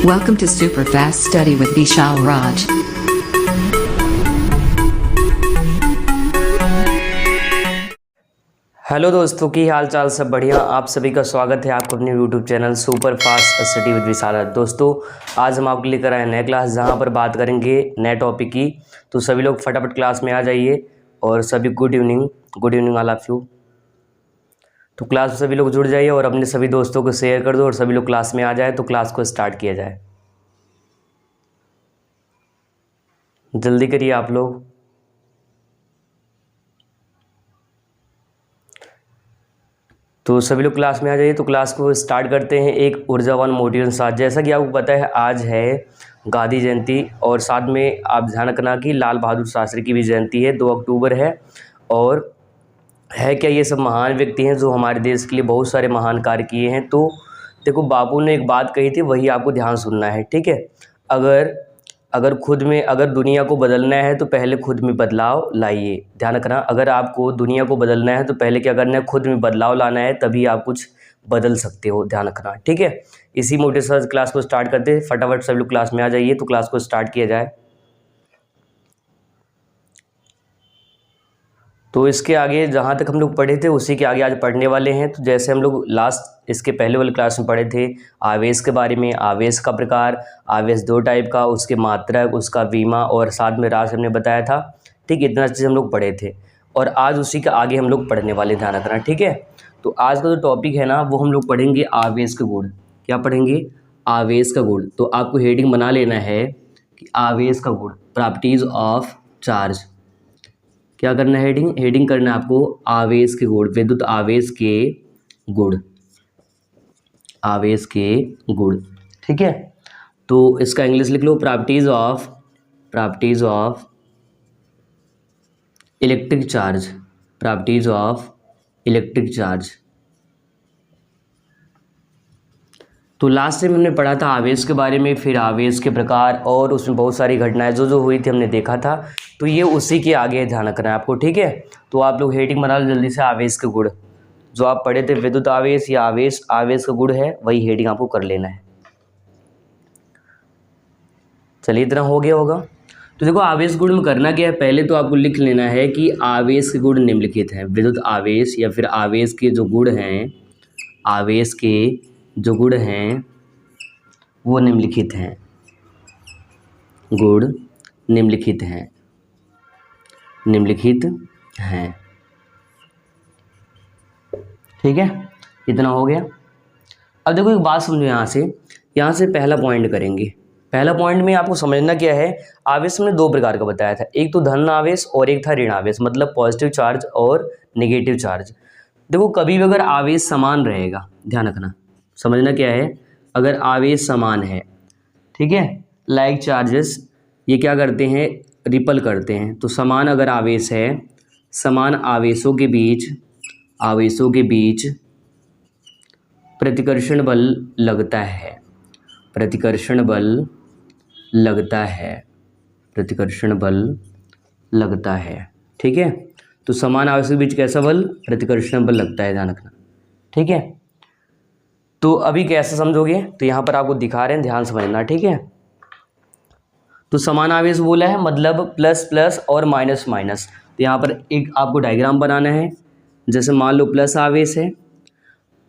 Welcome to Superfast Study with Vishal Raj. Hello दोस्तों, की हाल चाल सब बढ़िया। आप सभी का स्वागत है आपको अपने YouTube channel super fast study with Vishal Raj. दोस्तों, आज हम आपके लिए कर रहे हैं नए क्लास जहां पर बात करेंगे नए टॉपिक की। तो सभी लोग फटाफट क्लास में आ जाइए और सभी good evening all of you. तो क्लास में सभी लोग जुड़ जाइए और अपने सभी दोस्तों को शेयर कर दो और सभी लोग क्लास में आ जाए तो क्लास को स्टार्ट किया जाए। जल्दी करिए आप लोग। तो सभी लोग क्लास में आ जाइए तो क्लास को स्टार्ट करते हैं एक ऊर्जावान मोटिवेशन साथ। जैसा कि आपको पता है आज है गांधी जयंती और साथ में आप ध्यान रखना कि लाल बहादुर शास्त्री की भी जयंती है, 2 अक्टूबर है। और है क्या, ये सब महान व्यक्ति हैं जो हमारे देश के लिए बहुत सारे महान कार्य किए हैं। तो देखो, बापू ने एक बात कही थी, वही आपको ध्यान सुनना है, ठीक है। अगर दुनिया को बदलना है तो पहले खुद में बदलाव लाइए। ध्यान रखना, अगर आपको दुनिया को बदलना है तो पहले क्या करना है, खुद में बदलाव लाना है, तभी आप कुछ बदल सकते हो। ध्यान रखना, ठीक है। इसी मोटिवेशन क्लास को स्टार्ट करते हैं। फटाफट सभी लोग क्लास में आ जाइए तो क्लास को स्टार्ट किया जाए। तो इसके आगे जहाँ तक हम लोग पढ़े थे उसी के आगे आज पढ़ने वाले हैं। तो जैसे हम लोग लास्ट इसके पहले वाले क्लास में पढ़े थे आवेश के बारे में, आवेश का प्रकार, आवेश 2 टाइप का, उसके मात्रक, उसका बीमा और साथ में राशि हमने बताया था, ठीक। इतना चीज़ हम लोग पढ़े थे और आज उसी के आगे हम लोग पढ़ने वाले, ध्यान रखना, ठीक है। तो आज का जो टॉपिक है ना वो हम लोग पढ़ेंगे आवेश के गुण। क्या पढ़ेंगे? आवेश का गुण। तो आपको हेडिंग बना लेना है कि आवेश का गुण, प्रॉपर्टीज ऑफ चार्ज। क्या करना है? हेडिंग करना है आपको आवेश के गुण, विद्युत आवेश के गुण, आवेश के गुण, ठीक है। तो इसका इंग्लिश लिख लो, properties of electric charge, properties of electric charge. तो लास्ट टाइम हमने पढ़ा था आवेश के बारे में, फिर आवेश के प्रकार और उसमें बहुत सारी घटनाएं जो हुई थी हमने देखा था। तो ये उसी के आगे ध्यान रखना है आपको, ठीक है। तो आप लोग हेडिंग बना लो जल्दी से, आवेश के गुण। जो आप पढ़े थे विद्युत आवेश या आवेश का गुण है, वही हेडिंग आपको कर लेना है। चलिए, इतना हो गया होगा। तो देखो, आवेश गुण में करना क्या है, पहले तो आपको लिख लेना है कि आवेश के गुण निम्नलिखित हैं। विद्युत आवेश या फिर आवेश के जो गुण हैं, आवेश के जो गुण हैं वो निम्नलिखित हैं, गुण निम्नलिखित हैं, ठीक है। इतना हो गया। अब देखो एक बात समझो, यहाँ से पहला पॉइंट करेंगे। पहला पॉइंट में आपको समझना क्या है, आवेश हमने 2 प्रकार का बताया था, एक तो धन आवेश और एक था ऋण आवेश, मतलब पॉजिटिव चार्ज और नेगेटिव चार्ज। देखो, कभी भी अगर आवेश समान रहेगा, ध्यान रखना, समझना क्या है, अगर आवेश समान है, ठीक है, लाइक चार्जेस ये क्या करते हैं, रिपल करते हैं। तो समान अगर आवेश है, समान आवेशों के बीच प्रतिकर्षण बल लगता है, प्रतिकर्षण बल लगता है, ठीक है। तो समान आवेशों के बीच कैसा बल? प्रतिकर्षण बल लगता है, ध्यान रखना, ठीक है। तो अभी कैसे समझोगे, तो यहाँ पर आपको दिखा रहे हैं, ध्यान समझना, ठीक है। तो समान आवेश बोला है मतलब प्लस प्लस और माइनस माइनस। तो यहाँ पर एक आपको डायग्राम बनाना है। जैसे मान लो प्लस आवेश है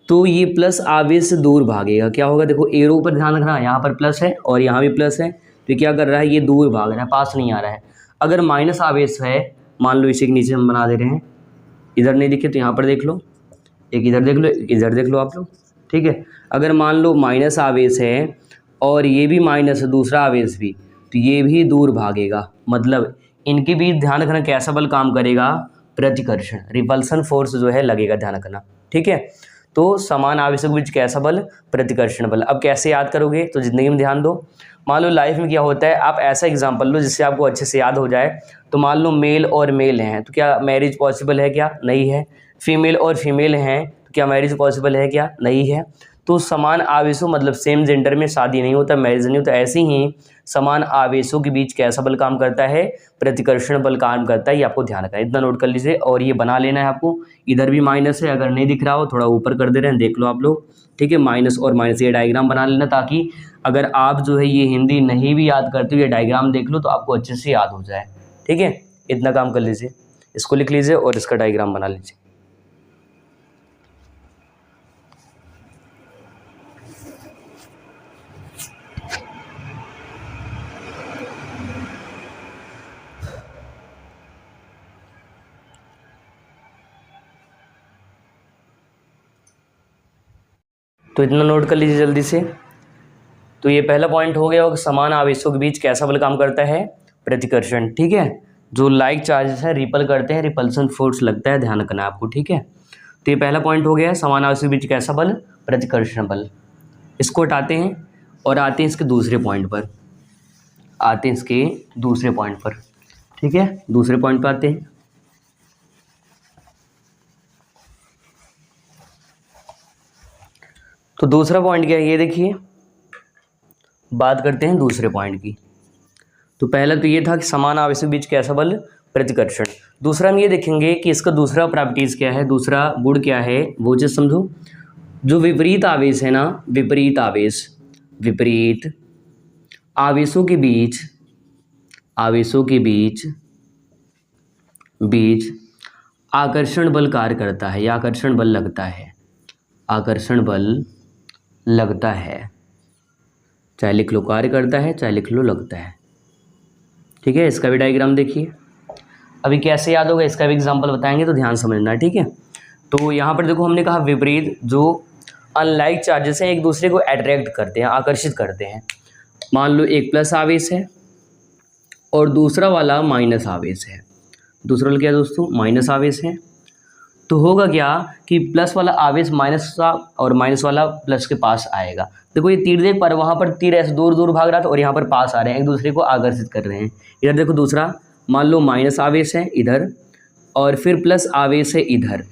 तो ये प्लस आवेश से दूर भागेगा, क्या होगा, देखो एरो पर ध्यान रखना, यहाँ पर प्लस है और यहाँ भी प्लस है, तो ये क्या कर रहा है, ये दूर भाग रहा है, पास नहीं आ रहा है। अगर माइनस आवेश है, मान लो इसी के नीचे हम बना दे रहे हैं, इधर नहीं दिखे तो यहाँ पर देख लो, एक इधर देख लो, एक इधर देख लो आप लोग, ठीक है। अगर मान लो माइनस आवेश है और ये भी माइनस है, दूसरा आवेश भी, तो ये भी दूर भागेगा, मतलब इनके बीच ध्यान रखना कैसा बल काम करेगा, प्रतिकर्षण, रिपल्सन फोर्स जो है लगेगा, ध्यान रखना, ठीक है। तो समान आवेशों के बीच कैसा बल? प्रतिकर्षण बल। अब कैसे याद करोगे, तो जिंदगी में ध्यान दो। मान लो लाइफ में क्या होता है, आप ऐसा एग्जाम्पल लो जिससे आपको अच्छे से याद हो जाए। तो मान लो मेल और मेल हैं तो क्या मैरिज पॉसिबल है? क्या नहीं है। फीमेल और फीमेल हैं तो क्या मैरिज पॉसिबल है? क्या नहीं है। तो समान आवेशों मतलब सेम जेंडर में शादी नहीं होता, मैरिज नहीं होता। ऐसे ही समान आवेशों के बीच कैसा बल काम करता है? प्रतिकर्षण बल काम करता है। ये आपको ध्यान रखना है, इतना नोट कर लीजिए। और ये बना लेना है आपको, इधर भी माइनस है, अगर नहीं दिख रहा हो थोड़ा ऊपर कर दे रहे हैं, देख लो आप लोग, ठीक है। माइनस और माइनस, ये डायग्राम बना लेना ताकि अगर आप जो है ये हिंदी नहीं भी याद करते हो, ये डायग्राम देख लो तो आपको अच्छे से याद हो जाए। ठीक है, इतना काम कर लीजिए, इसको लिख लीजिए और इसका डायग्राम बना लीजिए। तो इतना नोट कर लीजिए जल्दी से। तो ये पहला पॉइंट हो गया होगा, समान आवेशों के बीच कैसा बल काम करता है? प्रतिकर्षण। ठीक है, जो लाइक चार्जेस है रिपल करते हैं, रिपल्सन फोर्स लगता है, ध्यान रखना है आपको। ठीक है, तो ये पहला पॉइंट हो गया है, समान आवेशों के बीच कैसा बल? प्रतिकर्षण बल। इसको हटाते हैं और आते हैं इसके दूसरे पॉइंट पर, ठीक है, दूसरे पॉइंट पर आते हैं। तो दूसरा पॉइंट क्या है, ये देखिए, बात करते हैं दूसरे पॉइंट की। तो पहला तो ये था कि समान आवेशों के बीच कैसा बल? प्रतिकर्षण। दूसरा हम ये देखेंगे कि इसका दूसरा प्रॉपर्टीज क्या है, दूसरा गुण क्या है, वो चीज़ समझो। जो विपरीत आवेश है ना, विपरीत आवेशों के बीच आकर्षण बल कार्य करता है या आकर्षण बल लगता है, चाहे लिख लो कार्य करता है, चाहे लिख लो लगता है। ठीक है, इसका भी डायग्राम देखिए। अभी कैसे याद होगा, इसका भी एग्जांपल बताएंगे, तो ध्यान समझना। ठीक है, तो यहाँ पर देखो, हमने कहा विपरीत, जो अनलाइक चार्जेस हैं एक दूसरे को अट्रैक्ट करते हैं, आकर्षित करते हैं। मान लो एक प्लस आवेश है और दूसरा वाला माइनस आवेश है। दूसरा वाला क्या है दोस्तों? माइनस आवेश है। तो होगा क्या कि प्लस वाला आवेश माइनस का और माइनस वाला प्लस के पास आएगा। देखो ये तीर देख, पर वहाँ पर तीर ऐसे दूर दूर भाग रहा था और यहाँ पर पास आ रहे हैं, एक दूसरे को आकर्षित कर रहे हैं। इधर देखो दूसरा, मान लो माइनस आवेश है इधर और फिर प्लस आवेश है इधर,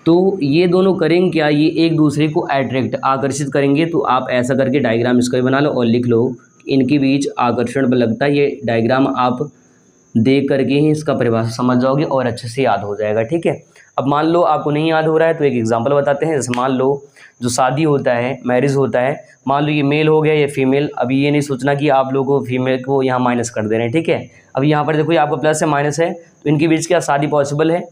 तो ये दोनों करेंगे क्या, ये एक दूसरे को अट्रैक्ट, आकर्षित करेंगे। तो आप ऐसा करके डायग्राम इसका भी बना लो और लिख लो, इनके बीच आकर्षण बल लगता है। ये डायग्राम आप देख करके ही इसका परिभाषा समझ जाओगे और अच्छे से याद हो जाएगा। ठीक है, अब मान लो आपको नहीं याद हो रहा है तो एक एग्जांपल बताते हैं। जैसे मान लो जो शादी होता है, मैरिज होता है, मान लो ये मेल हो गया, ये फीमेल। अभी ये नहीं सोचना कि आप लोगों को फीमेल को यहाँ माइनस कर दे रहे हैं। ठीक है, अब यहाँ पर देखो ये आपका प्लस है, माइनस है, तो इनके बीच क्या शादी पॉसिबल है,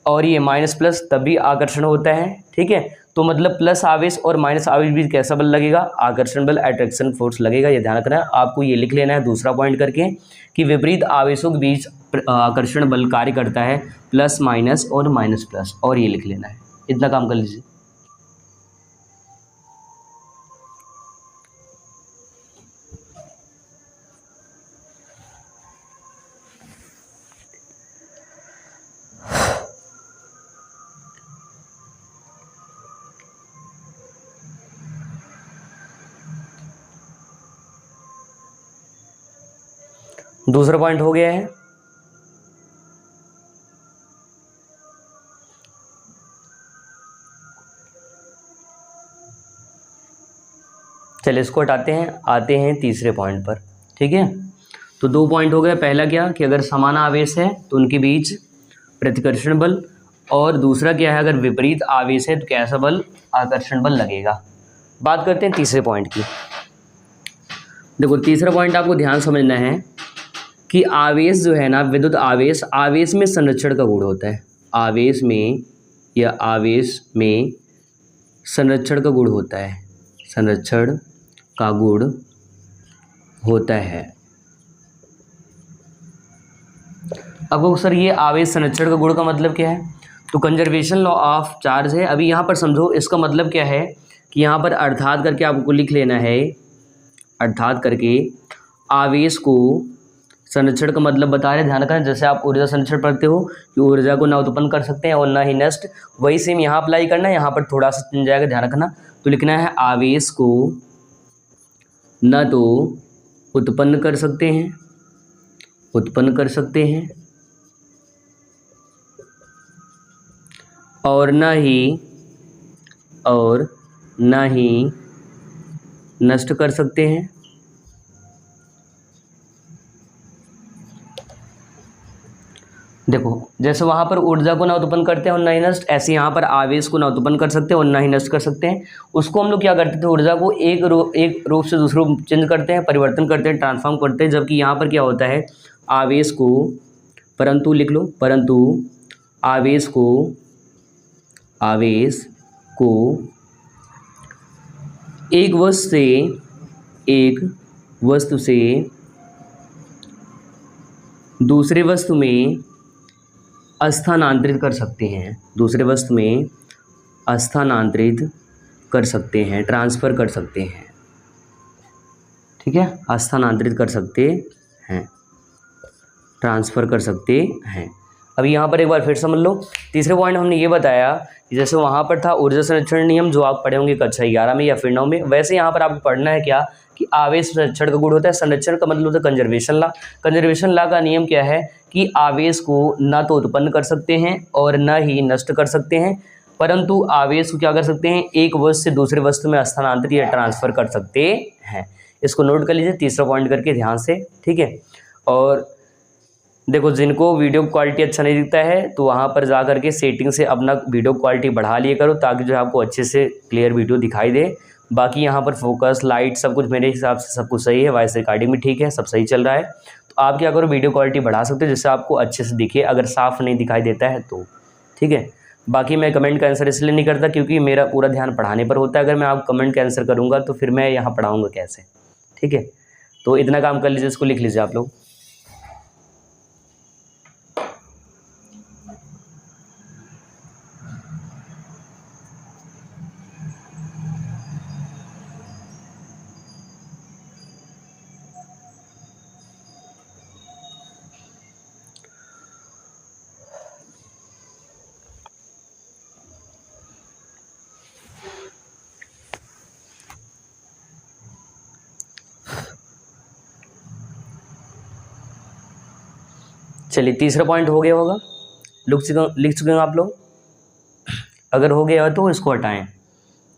और ये माइनस प्लस तब भी आकर्षण होता है। ठीक है, तो मतलब प्लस आवेश और माइनस आवेश बीच कैसा बल लगेगा? आकर्षण बल, अट्रैक्शन फोर्स लगेगा। ये ध्यान रखना है आपको, ये लिख लेना है दूसरा पॉइंट करके कि विपरीत आवेशों के बीच आकर्षण बल कार्य करता है, प्लस माइनस और माइनस प्लस, और ये लिख लेना है। इतना काम कर लीजिए। दूसरा पॉइंट हो गया है। चलिए इसको हटाते हैं, आते हैं तीसरे पॉइंट पर। ठीक है, तो दो पॉइंट हो गए। पहला क्या कि अगर समान आवेश है तो उनके बीच प्रतिकर्षण बल, और दूसरा क्या है, अगर विपरीत आवेश है तो कैसा बल? आकर्षण बल लगेगा। बात करते हैं तीसरे पॉइंट की। देखो तीसरा पॉइंट आपको ध्यान समझना है कि आवेश जो है ना, विद्युत आवेश, आवेश में संरक्षण का गुण होता है। आवेश में संरक्षण का गुण होता है, संरक्षण का गुण होता है। अब सर ये आवेश संरक्षण का गुण का मतलब क्या है? तो कंजर्वेशन लॉ ऑफ चार्ज है। अभी यहाँ पर समझो इसका मतलब क्या है कि यहाँ पर अर्थात करके आपको लिख लेना है, अर्थात करके आवेश को, संरक्षण का मतलब बता रहे, ध्यान रखना। जैसे आप ऊर्जा संरक्षण पढ़ते हो कि ऊर्जा को ना उत्पन्न कर सकते हैं और ना ही नष्ट, वही सेम यहाँ अप्लाई करना है। यहाँ पर थोड़ा सा चेंज जाएगा, ध्यान रखना। तो लिखना है आवेश को न तो उत्पन्न कर सकते हैं और न ही नष्ट कर सकते हैं। देखो जैसे वहाँ पर ऊर्जा को ना उत्पन्न करते हैं और ना ही नष्ट, ऐसे यहाँ पर आवेश को ना उत्पन्न कर सकते हैं और ना ही नष्ट कर सकते हैं। उसको हम लोग क्या करते थे, ऊर्जा को एक रूप से दूसरे रूप चेंज करते हैं, परिवर्तन करते हैं, ट्रांसफॉर्म करते हैं। जबकि यहाँ पर क्या होता है, आवेश को, परंतु लिख लो, परंतु आवेश को एक वस्तु से दूसरे वस्तु में स्थानांतरित कर सकते हैं, दूसरे वस्तु में स्थानांतरित कर सकते हैं, ट्रांसफ़र कर सकते हैं। ठीक है, स्थानांतरित कर सकते हैं, ट्रांसफ़र कर सकते हैं। अभी यहाँ पर एक बार फिर समझ लो। तीसरे पॉइंट हमने ये बताया कि जैसे वहाँ पर था ऊर्जा संरक्षण नियम, जो आप पढ़े होंगे कक्षा 11 में या फिर 9 में, वैसे यहाँ पर आपको पढ़ना है क्या कि आवेश संरक्षण का गुण होता है। संरक्षण का मतलब होता है कंजर्वेशन लॉ। कंजर्वेशन लॉ का नियम क्या है कि आवेश को न तो उत्पन्न कर सकते हैं और न ही नष्ट कर सकते हैं, परंतु आवेश को क्या कर सकते हैं, एक वस्तु से दूसरे वस्तु में स्थानांतरित या ट्रांसफ़र कर सकते हैं। इसको नोट कर लीजिए तीसरा पॉइंट करके ध्यान से। ठीक है, और देखो जिनको वीडियो क्वालिटी अच्छा नहीं दिखता है तो वहाँ पर जा करके सेटिंग से अपना वीडियो क्वालिटी बढ़ा लिया करो, ताकि जो है आपको अच्छे से क्लियर वीडियो दिखाई दे। बाकी यहाँ पर फोकस, लाइट, सब कुछ मेरे हिसाब से सब कुछ सही है, वॉइस रिकॉर्डिंग भी ठीक है, सब सही चल रहा है। तो आप क्या करो, वीडियो क्वालिटी बढ़ा सकते हो जिससे आपको अच्छे से दिखे, अगर साफ़ नहीं दिखाई देता है तो। ठीक है, बाकी मैं कमेंट का आंसर इसलिए नहीं करता क्योंकि मेरा पूरा ध्यान पढ़ाने पर होता है। अगर मैं आप कमेंट का आंसर करूँगा तो फिर मैं यहाँ पढ़ाऊँगा कैसे। ठीक है, तो इतना काम कर लीजिए, इसको लिख लीजिए आप लोग। चलिए तीसरा पॉइंट हो गया होगा, लिख चुके हैं आप लोग। अगर हो गया है तो इसको हटाएं।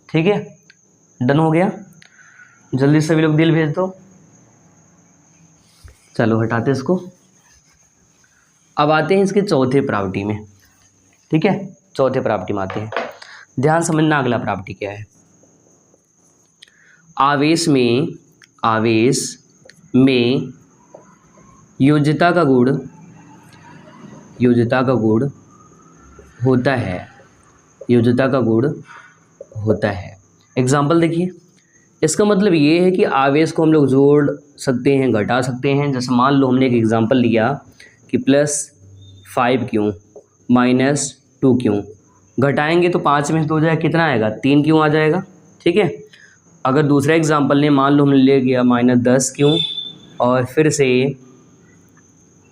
ठीक है, डन हो गया, जल्दी सभी लोग दिल भेज दो। चलो हटाते इसको। अब आते हैं इसके चौथे प्रॉपर्टी में। ठीक है, चौथे प्रॉपर्टी में आते हैं। ध्यान समझना अगला प्रॉपर्टी क्या है। आवेश में योज्यता का गुण होता है। एग्जाम्पल देखिए, इसका मतलब ये है कि आवेश को हम लोग जोड़ सकते हैं, घटा सकते हैं। जैसे मान लो हमने एक एग्जाम्पल लिया कि +5Q -2Q, घटाएंगे तो 5 में से 2 हो जाएगा, कितना आएगा, 3Q आ जाएगा। ठीक है, अगर दूसरा एग्जाम्पल ने मान लो हमने ले गया -10Q और फिर से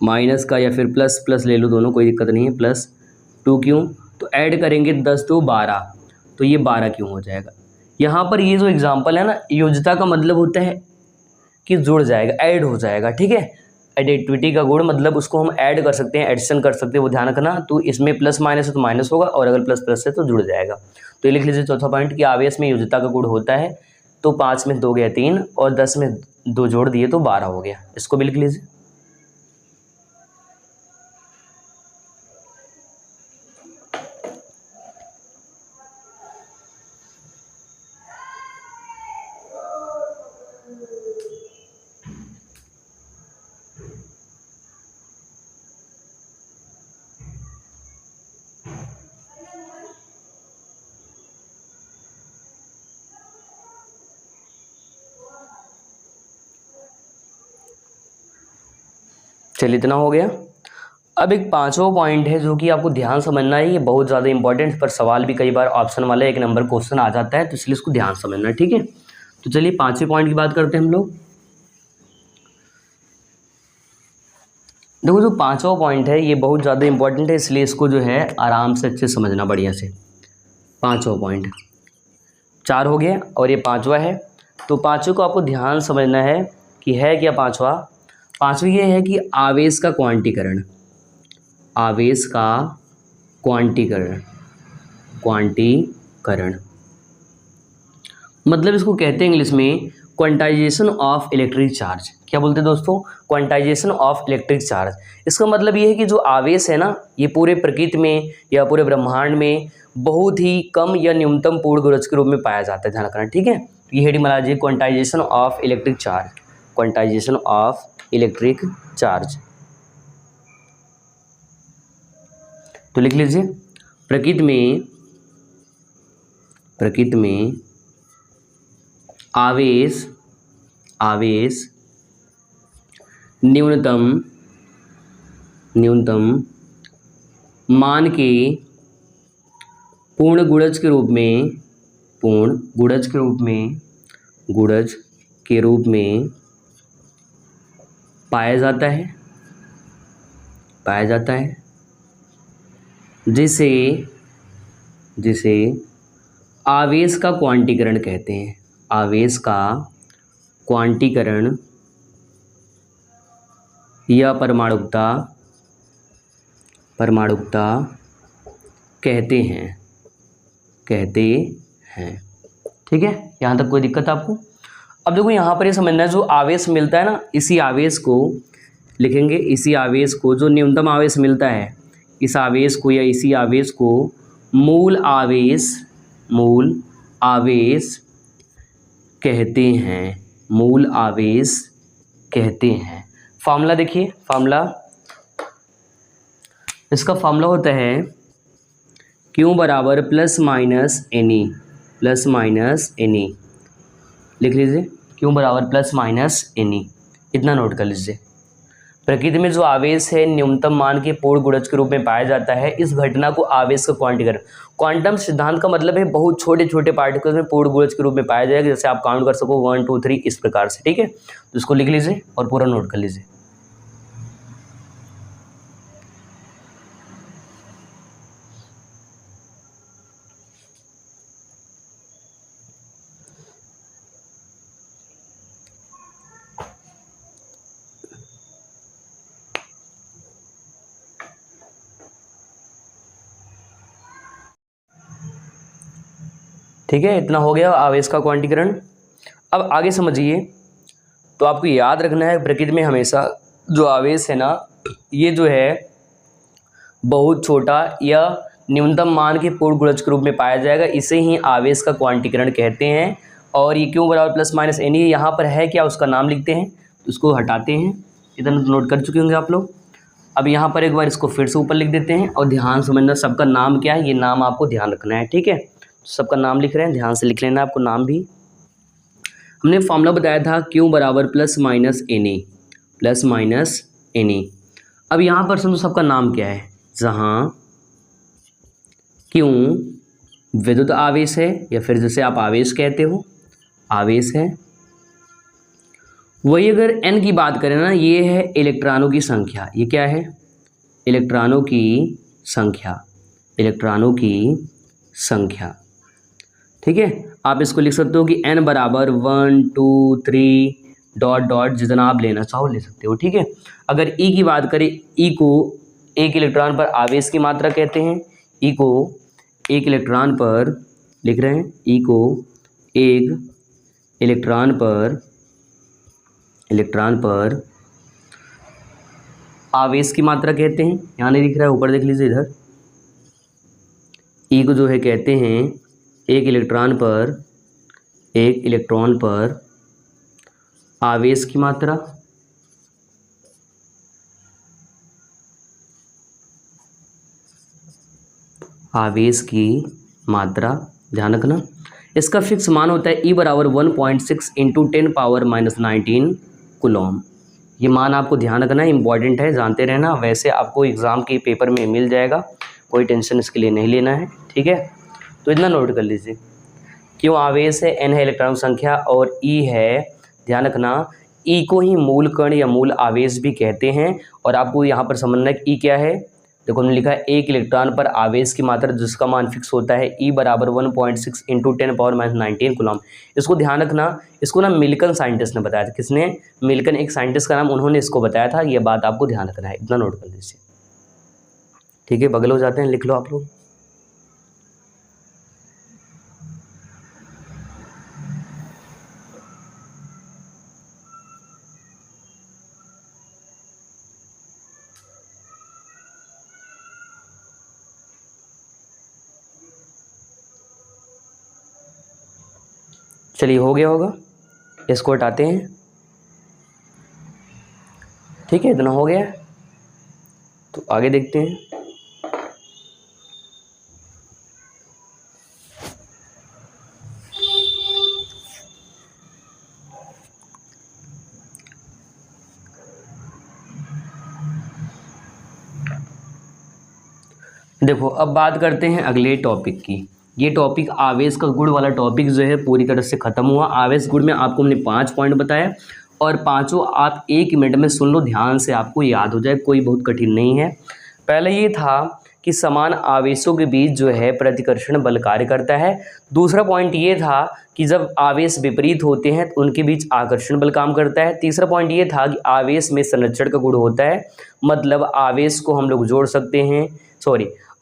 माइनस का या फिर प्लस प्लस ले लो, दोनों कोई दिक्कत नहीं है, +2Q, तो ऐड करेंगे 10 2 12, तो ये 12Q हो जाएगा। यहाँ पर ये जो एग्जाम्पल है ना, योज्यता का मतलब होता है कि जुड़ जाएगा, ऐड हो जाएगा। ठीक है, एडिटिविटी का गुण मतलब उसको हम ऐड कर सकते हैं, एडिशन कर सकते हैं, वो ध्यान रखना। तो इसमें प्लस माइनस है तो माइनस होगा, और अगर प्लस प्लस है तो जुड़ जाएगा। तो ये लिख लीजिए चौथा पॉइंट कि आवेश में योज्यता का गुण होता है। तो 5 में 2 गया 3 और 10 में 2 जोड़ दिए तो 12 हो गया। इसको भी लिख लीजिए। चलिए इतना हो गया। अब एक पांचवा पॉइंट है जो कि आपको ध्यान समझना है, ये बहुत ज़्यादा इंपॉर्टेंट, पर सवाल भी कई बार ऑप्शन वाला 1 नंबर क्वेश्चन आ जाता है, तो इसलिए इसको ध्यान समझना है। ठीक है, तो चलिए पांचवें पॉइंट की बात करते हैं हम लोग। देखो जो पांचवा पॉइंट है ये बहुत ज़्यादा इंपॉर्टेंट है, इसलिए इसको जो है आराम से अच्छे समझना बढ़िया से। पांचवा पॉइंट 4 हो गया और ये पांचवा है, तो पांचवे को आपको ध्यान समझना है कि है क्या पांचवा। पांचवी ये है कि आवेश का क्वांटीकरण, आवेश का क्वांटीकरण मतलब इसको कहते हैं इंग्लिश में क्वांटाइजेशन ऑफ इलेक्ट्रिक चार्ज। क्या बोलते हैं दोस्तों? Quantization of electric charge. इसका मतलब ये है कि जो आवेश है ना, ये पूरे प्रकृति में या पूरे ब्रह्मांड में बहुत ही कम या न्यूनतम पूर्ण गुणज के रूप में पाया जाता है, ध्यान रखना, ठीक है। ये हेडिंग बना लीजिए, quantization of electric charge, quantization of electric charge. तो लिख लीजिए, प्रकृति में आवेश न्यूनतम मान के पूर्ण गुणज के रूप में पाया जाता है जिसे आवेश का क्वांटीकरण कहते हैं। आवेश का क्वांटीकरण या परमाणुकता कहते हैं। ठीक है, यहाँ तक कोई दिक्कत आपको? अब देखो यहाँ पर ये समझना है, जो आवेश मिलता है ना, इसी आवेश को लिखेंगे, इसी आवेश को, जो न्यूनतम आवेश मिलता है, इस आवेश को या इसी आवेश को मूल आवेश कहते हैं। फार्मूला देखिए, इसका फार्मूला होता है Q बराबर प्लस माइनस NE। लिख लीजिए, Q बराबर प्लस माइनस NE, इतना नोट कर लीजिए। प्रकृति में जो आवेश है न्यूनतम मान के पूर्ण गुणज के रूप में पाया जाता है। इस घटना को आवेश का क्वांटीकरण, क्वांटम सिद्धांत का मतलब है बहुत छोटे छोटे पार्टिकल्स में पूर्ण गुणज के रूप में पाया जाएगा, जैसे आप काउंट कर सको 1 2 3 इस प्रकार से, ठीक है। तो इसको लिख लीजिए और पूरा नोट कर लीजिए। ठीक है, इतना हो गया आवेश का क्वांटीकरण। अब आगे समझिए, तो आपको याद रखना है, प्रकृति में हमेशा जो आवेश है ना, ये जो है बहुत छोटा या न्यूनतम मान के पूर्ण गुणज के रूप में पाया जाएगा, इसे ही आवेश का क्वांटीकरण कहते हैं। और ये क्यों बराबर प्लस माइनस NE यहाँ पर है क्या, उसका नाम लिखते हैं, उसको हटाते हैं, इतना तो नोट कर चुके होंगे आप लोग। अब यहाँ पर एक बार इसको फिर से ऊपर लिख देते हैं, और ध्यान समझना सबका नाम क्या है, ये नाम आपको ध्यान रखना है, ठीक है। सबका नाम लिख रहे हैं, ध्यान से लिख लेना आपको नाम भी। हमने फॉर्मूला बताया था Q बराबर प्लस माइनस NE। अब यहाँ पर समझो सबका नाम क्या है, जहाँ Q विद्युत आवेश है, या फिर जैसे आप आवेश कहते हो, आवेश है। वही अगर N की बात करें ना, ये है इलेक्ट्रॉनों की संख्या। ये क्या है? इलेक्ट्रॉनों की संख्या, ठीक है। आप इसको लिख सकते हो कि N बराबर 1 2 3 डॉट डॉट, जितना आप लेना चाहो ले सकते हो, ठीक है। अगर E की बात करें, E को एक इलेक्ट्रॉन पर आवेश की मात्रा कहते हैं। E को एक इलेक्ट्रॉन पर लिख रहे हैं, E को एक इलेक्ट्रॉन पर आवेश की मात्रा कहते हैं। यहाँ नहीं दिख रहा है, ऊपर देख लीजिए इधर। E को जो है कहते हैं एक इलेक्ट्रॉन पर आवेश की मात्रा। आवेश की मात्रा ध्यान रखना। इसका फिक्स मान होता है E बराबर 1.6 इंटू 10⁻⁻19 कूलम। ये मान आपको ध्यान रखना है, इंपॉर्टेंट है, जानते रहना। वैसे आपको एग्ज़ाम के पेपर में मिल जाएगा, कोई टेंशन इसके लिए नहीं लेना है, ठीक है। तो इतना नोट कर लीजिए। क्यों आवेश है, N है इलेक्ट्रॉन संख्या, और E है, ध्यान रखना, E को ही मूल कण या मूल आवेश भी कहते हैं। और आपको यहाँ पर समझना है कि E क्या है। देखो हमने लिखा है एक इलेक्ट्रॉन पर आवेश की मात्रा, जिसका मान फिक्स होता है E बराबर 1.6 इंटू 10⁻⁻19 कूलम। इसको ध्यान रखना, इसको ना मिल्कन साइंटिस्ट ने बताया था। किसने? मिल्कन, एक साइंटिस्ट का नाम, उन्होंने इसको बताया था। ये बात आपको ध्यान रखना है, इतना नोट कर लीजिए, ठीक है। बगल हो जाते हैं, लिख लो आप लोग। चलिए हो गया होगा, इसको हटाते हैं। ठीक है, इतना हो गया है, तो आगे देखते हैं। देखो अब बात करते हैं अगले टॉपिक की। ये टॉपिक आवेश का गुण वाला टॉपिक जो है पूरी तरह से ख़त्म हुआ। आवेश गुण में आपको हमने 5 पॉइंट बताया और पांचों आप 1 मिनट में सुन लो, ध्यान से आपको याद हो जाए, कोई बहुत कठिन नहीं है। पहले ये था कि समान आवेशों के बीच जो है प्रतिकर्षण बल कार्य करता है। दूसरा पॉइंट ये था कि जब आवेश विपरीत होते हैं तो उनके बीच आकर्षण बल काम करता है। तीसरा पॉइंट ये था कि आवेश में संरक्षण का गुण होता है, मतलब आवेश को हम लोग जोड़ सकते हैं,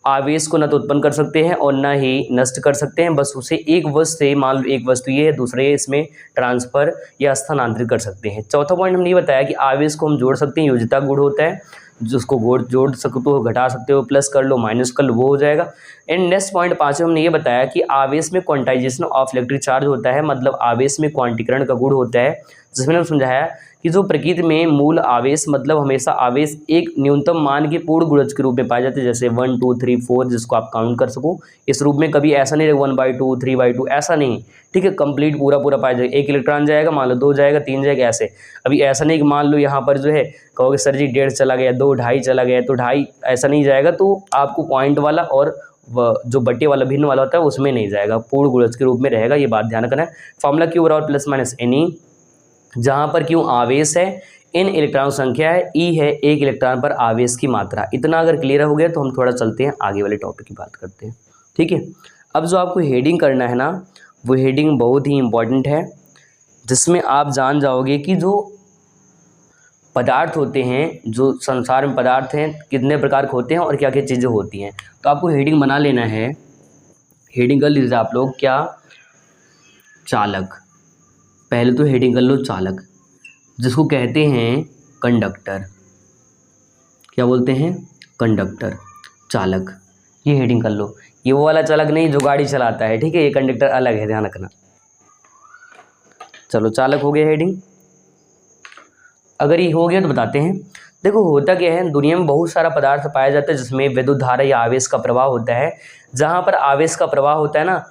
आवेश को न तो उत्पन्न कर सकते हैं और न ही नष्ट कर सकते हैं, बस उसे एक वस्तु से, मान लो एक वस्तु ये है, दूसरे इसमें ट्रांसफ़र या स्थानांतरित कर सकते हैं। चौथा पॉइंट हमने ये बताया कि आवेश को हम जोड़ सकते हैं, योज्यता गुण होता है, जिसको जोड़ सकते हो, घटा सकते हो, प्लस कर लो, माइनस कर लो, वो हो जाएगा। एंड नेक्स्ट पॉइंट 5 हमने ये बताया कि आवेश में क्वांटाइजेशन ऑफ इलेक्ट्रिक चार्ज होता है, मतलब आवेश में क्वांटीकरण का गुण होता है, जिसमें हमने समझाया कि जो प्रकृति में मूल आवेश, मतलब हमेशा आवेश एक न्यूनतम मान के पूर्ण गुणज के रूप में पाए जाते हैं, जैसे 1 2 3 4, जिसको आप काउंट कर सको इस रूप में। कभी ऐसा नहीं 1/2 3/2 ऐसा नहीं, ठीक है, कंप्लीट पूरा पाया जाएगा। 1 इलेक्ट्रॉन जाएगा, मान लो 2 जाएगा, 3 जाएगा, ऐसे। अभी ऐसा नहीं कि मान लो यहाँ पर जो है कहोगे सर जी 1.5 चला गया, 2 2.5 चला गया, तो 2.5 ऐसा नहीं जाएगा। तो आपको पॉइंट वाला और जो बट्टे वाला भिन्न वाला होता है उसमें नहीं जाएगा, पूर्ण गुणज के रूप में रहेगा, ये बात ध्यान रखना है। फॉर्मूला क्यू बराबर प्लस माइनस एनी, जहाँ पर क्यों आवेश है, इन इलेक्ट्रॉन संख्या है, ई है एक इलेक्ट्रॉन पर आवेश की मात्रा। इतना अगर क्लियर हो गया तो हम थोड़ा चलते हैं आगे वाले टॉपिक की बात करते हैं। ठीक है, अब जो आपको हेडिंग करना है ना, वो हेडिंग बहुत ही इम्पॉर्टेंट है, जिसमें आप जान जाओगे कि जो पदार्थ होते हैं, जो संसार में पदार्थ हैं, कितने प्रकार के होते हैं और क्या क्या चीज़ें होती हैं। तो आपको हेडिंग बना लेना है। हेडिंग कर लीजिए आप लोग, क्या, चालक। पहले तो हेडिंग कर लो चालक, जिसको कहते हैं कंडक्टर। क्या बोलते हैं? कंडक्टर, चालक। ये हेडिंग कर लो। ये वो वाला चालक नहीं जो गाड़ी चलाता है, ठीक है, ये कंडक्टर अलग है, ध्यान रखना। चलो चालक हो गया हेडिंग। अगर ये हो गया तो बताते हैं। देखो होता क्या है, दुनिया में बहुत सारा पदार्थ पाया जाता है जिसमें विद्युत धारा या आवेश का प्रवाह होता है। जहाँ पर आवेश का प्रवाह होता है ना,